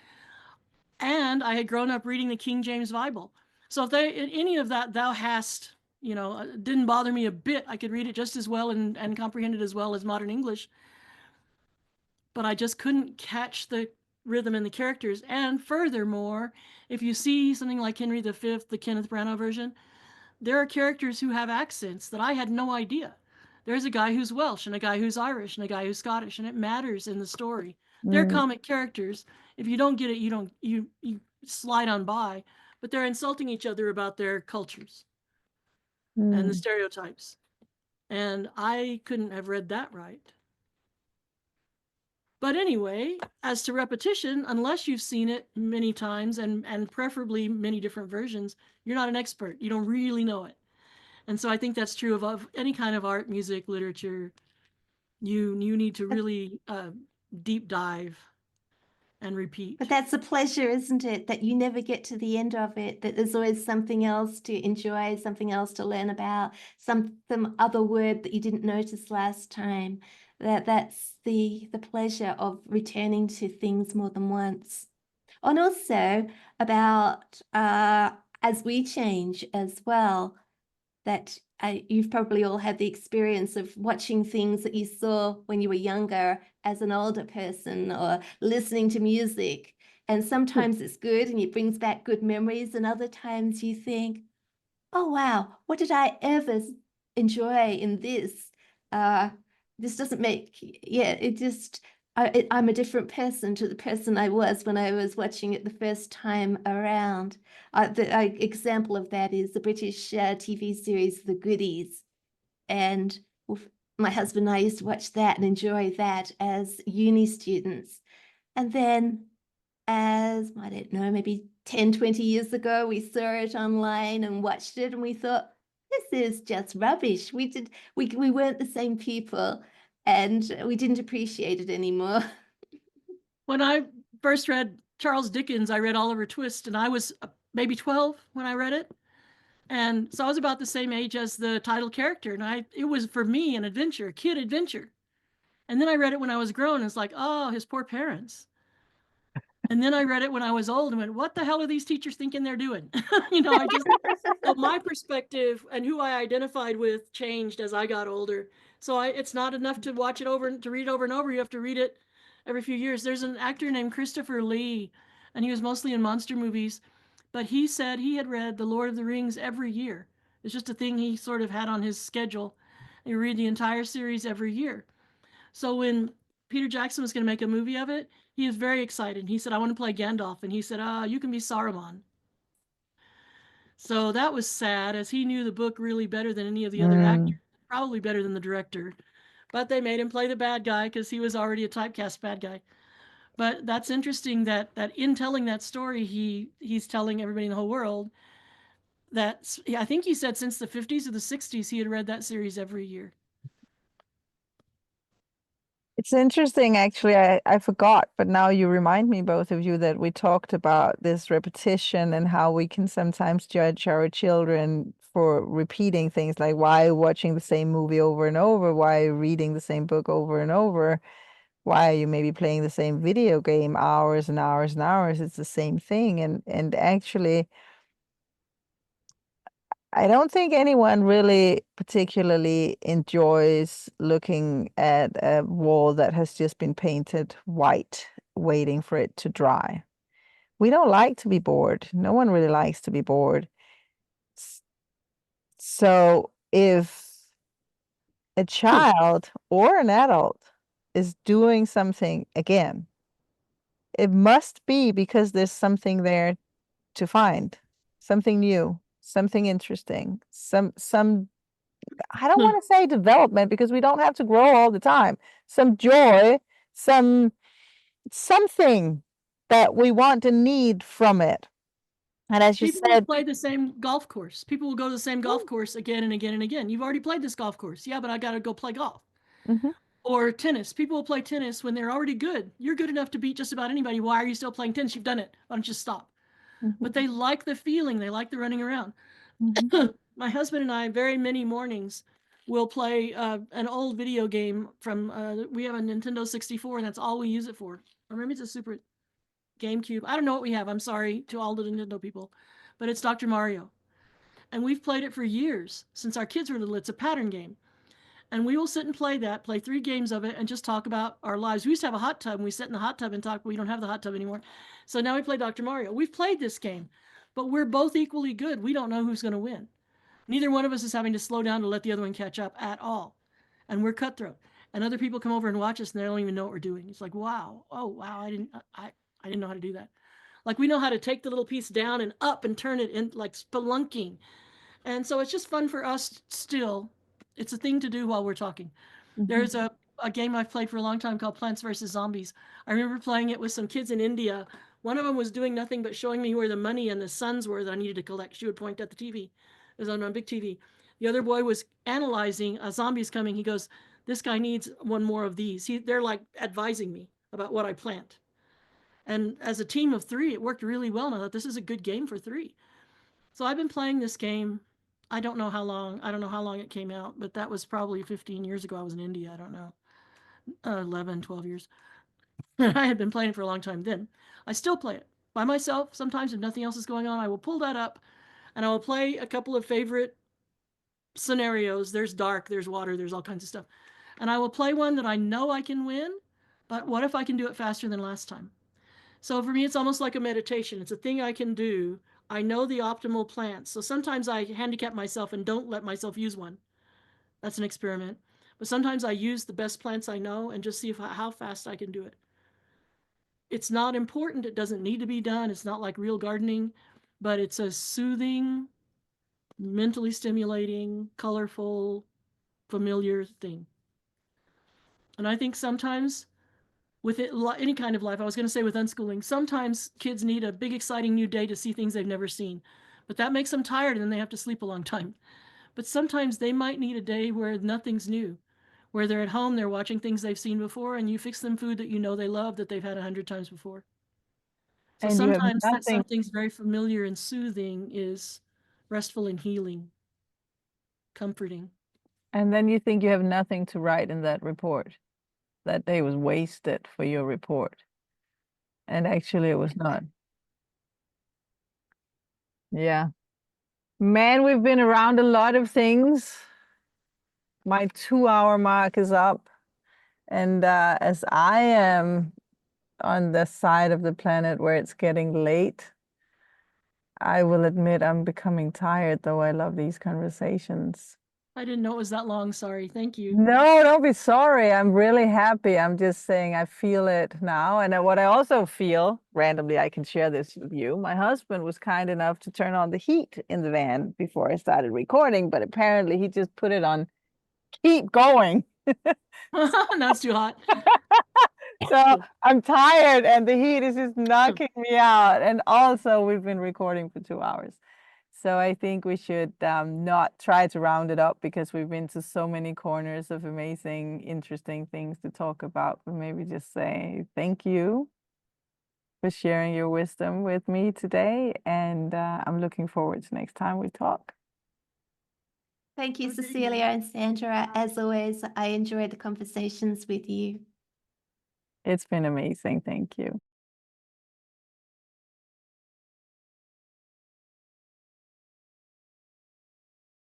and I had grown up reading the King James Bible. So if any of that thou hast, didn't bother me a bit. I could read it just as well and comprehend it as well as modern English. But I just couldn't catch the rhythm and the characters. And furthermore, if you see something like Henry V, the Kenneth Branagh version, there are characters who have accents that I had no idea. There's a guy who's Welsh and a guy who's Irish and a guy who's Scottish, and it matters in the story. They're Mm, comic characters. If you don't get it, you slide on by, but they're insulting each other about their cultures and the mm. stereotypes. And I couldn't have read that right. But anyway, as to repetition, unless you've seen it many times and preferably many different versions, you're not an expert. You don't really know it. And so I think that's true of any kind of art, music, literature. You need to really deep dive and repeat. But that's a pleasure, isn't it? That you never get to the end of it, that there's always something else to enjoy, something else to learn about, some other word that you didn't notice last time. That's the pleasure of returning to things more than once. And also about as we change as well, that you've probably all had the experience of watching things that you saw when you were younger as an older person, or listening to music. And sometimes it's good and it brings back good memories, and other times you think, oh wow, what did I ever enjoy in this? This doesn't make, it just, I'm a different person to the person I was when I was watching it the first time around. The example of that is the British TV series The Goodies. And my husband and I used to watch that and enjoy that as uni students. And then as, I don't know, maybe 10, 20 years ago, we saw it online and watched it, and we thought, this is just rubbish. We weren't the same people, and we didn't appreciate it anymore. When I first read Charles Dickens, I read Oliver Twist, and I was maybe 12 when I read it. And so I was about the same age as the title character. And it was for me an adventure, a kid adventure. And then I read it when I was grown, and it's like, oh, his poor parents. And then I read it when I was old and went, what the hell are these teachers thinking they're doing? So my perspective and who I identified with changed as I got older. So it's not enough to watch it over, to read it over and over. You have to read it every few years. There's an actor named Christopher Lee, and he was mostly in monster movies, but he said he had read The Lord of the Rings every year. It's just a thing he sort of had on his schedule. He would read the entire series every year. So when Peter Jackson was going to make a movie of it, he was very excited. He said, I want to play Gandalf. And he said, you can be Saruman. So that was sad, as he knew the book really better than any of the other actors, probably better than the director. But they made him play the bad guy because he was already a typecast bad guy. But that's interesting that in telling that story, he's telling everybody in the whole world that, I think he said since the 50s or the 60s, he had read that series every year. It's interesting, actually. I forgot, but now you remind me, both of you, that we talked about this repetition and how we can sometimes judge our children for repeating things, like why watching the same movie over and over, why reading the same book over and over, why are you maybe playing the same video game hours and hours and hours. It's the same thing. And actually, I don't think anyone really particularly enjoys looking at a wall that has just been painted white, waiting for it to dry. We don't like to be bored. No one really likes to be bored. So if a child or an adult is doing something again, it must be because there's something there to find, something new, something interesting, some I don't want to say development, because we don't have to grow all the time. Some joy, something that we want and need from it. And as you People will said, play the same golf course. People will go to the same golf course again and again and again. You've already played this golf course. Yeah, but I got to go play golf. mhm, Or tennis. People will play tennis when they're already good. You're good enough to beat just about anybody. Why are you still playing tennis? You've done it. Why don't you stop? mhm, But they like the feeling. They like the running around. mhm. My husband and I, very many mornings, will play an old video game from, we have a Nintendo 64, and that's all we use it for. Or maybe it's a Super GameCube. I don't know what we have. I'm sorry to all the Nintendo people. But it's Dr. Mario. And we've played it for years, since our kids were little. It's a pattern game. And we will sit and play that, play 3 games of it, and just talk about our lives. We used to have a hot tub, and we sit in the hot tub and talk, but we don't have the hot tub anymore. So now we play Dr. Mario. We've played this game, but we're both equally good. We don't know who's going to win. Neither one of us is having to slow down to let the other one catch up at all. And we're cutthroat. And other people come over and watch us, and they don't even know what we're doing. It's like, wow, oh wow, I didn't know how to do that. Like, we know how to take the little piece down and up and turn it in, like spelunking. And so it's just fun for us still. It's a thing to do while we're talking. There's a game I've played for a long time called Plants vs. Zombies. I remember playing it with some kids in India. One of them was doing nothing but showing me where the money and the suns were that I needed to collect. She would point at the TV. It was on a big TV. The other boy was analyzing zombies coming. He goes, this guy needs one more of these. They're like advising me about what I plant. And as a team of 3, it worked really well. And I thought, this is a good game for 3. So I've been playing this game. I don't know how long. I don't know how long it came out, but that was probably 15 years ago. I was in India. I don't know. 11, 12 years. I had been playing it for a long time then. I still play it by myself. Sometimes if nothing else is going on, I will pull that up and I will play a couple of favorite scenarios. There's dark, there's water, there's all kinds of stuff. And I will play one that I know I can win, but what if I can do it faster than last time? So for me, it's almost like a meditation. It's a thing I can do. I know the optimal plants. So sometimes I handicap myself and don't let myself use one. That's an experiment. But sometimes I use the best plants I know and just see how fast I can do it. It's not important. It doesn't need to be done. It's not like real gardening, but it's a soothing, mentally stimulating, colorful, familiar thing. And I think sometimes with it, any kind of life, I was going to say with unschooling, sometimes kids need a big, exciting new day to see things they've never seen. But that makes them tired and then they have to sleep a long time. But sometimes they might need a day where nothing's new, where they're at home, they're watching things they've seen before, and you fix them food that you know they love that they've had 100 times before. So And you have sometimes that nothing, something's very familiar and soothing is restful and healing, comforting. and then you think you have nothing to write in that report. That day was wasted for your report. And actually it was not. Yeah. Man, we've been around a lot of things. My 2-hour mark is up. And as I am on the side of the planet where it's getting late, I will admit I'm becoming tired, though I love these conversations. I didn't know it was that long. Sorry. Thank you. No, don't be sorry. I'm really happy. I'm just saying I feel it now. And what I also feel, randomly, I can share this with you. My husband was kind enough to turn on the heat in the van before I started recording, but apparently he just put it on, keep going. That's too hot. So I'm tired and the heat is just knocking me out. And also we've been recording for 2 hours. So I think we should not try to round it up because we've been to so many corners of amazing, interesting things to talk about. But maybe just say thank you for sharing your wisdom with me today. And I'm looking forward to next time we talk. Thank you, Okay. Cecilia and Sandra. As always, I enjoyed the conversations with you. It's been amazing. Thank you.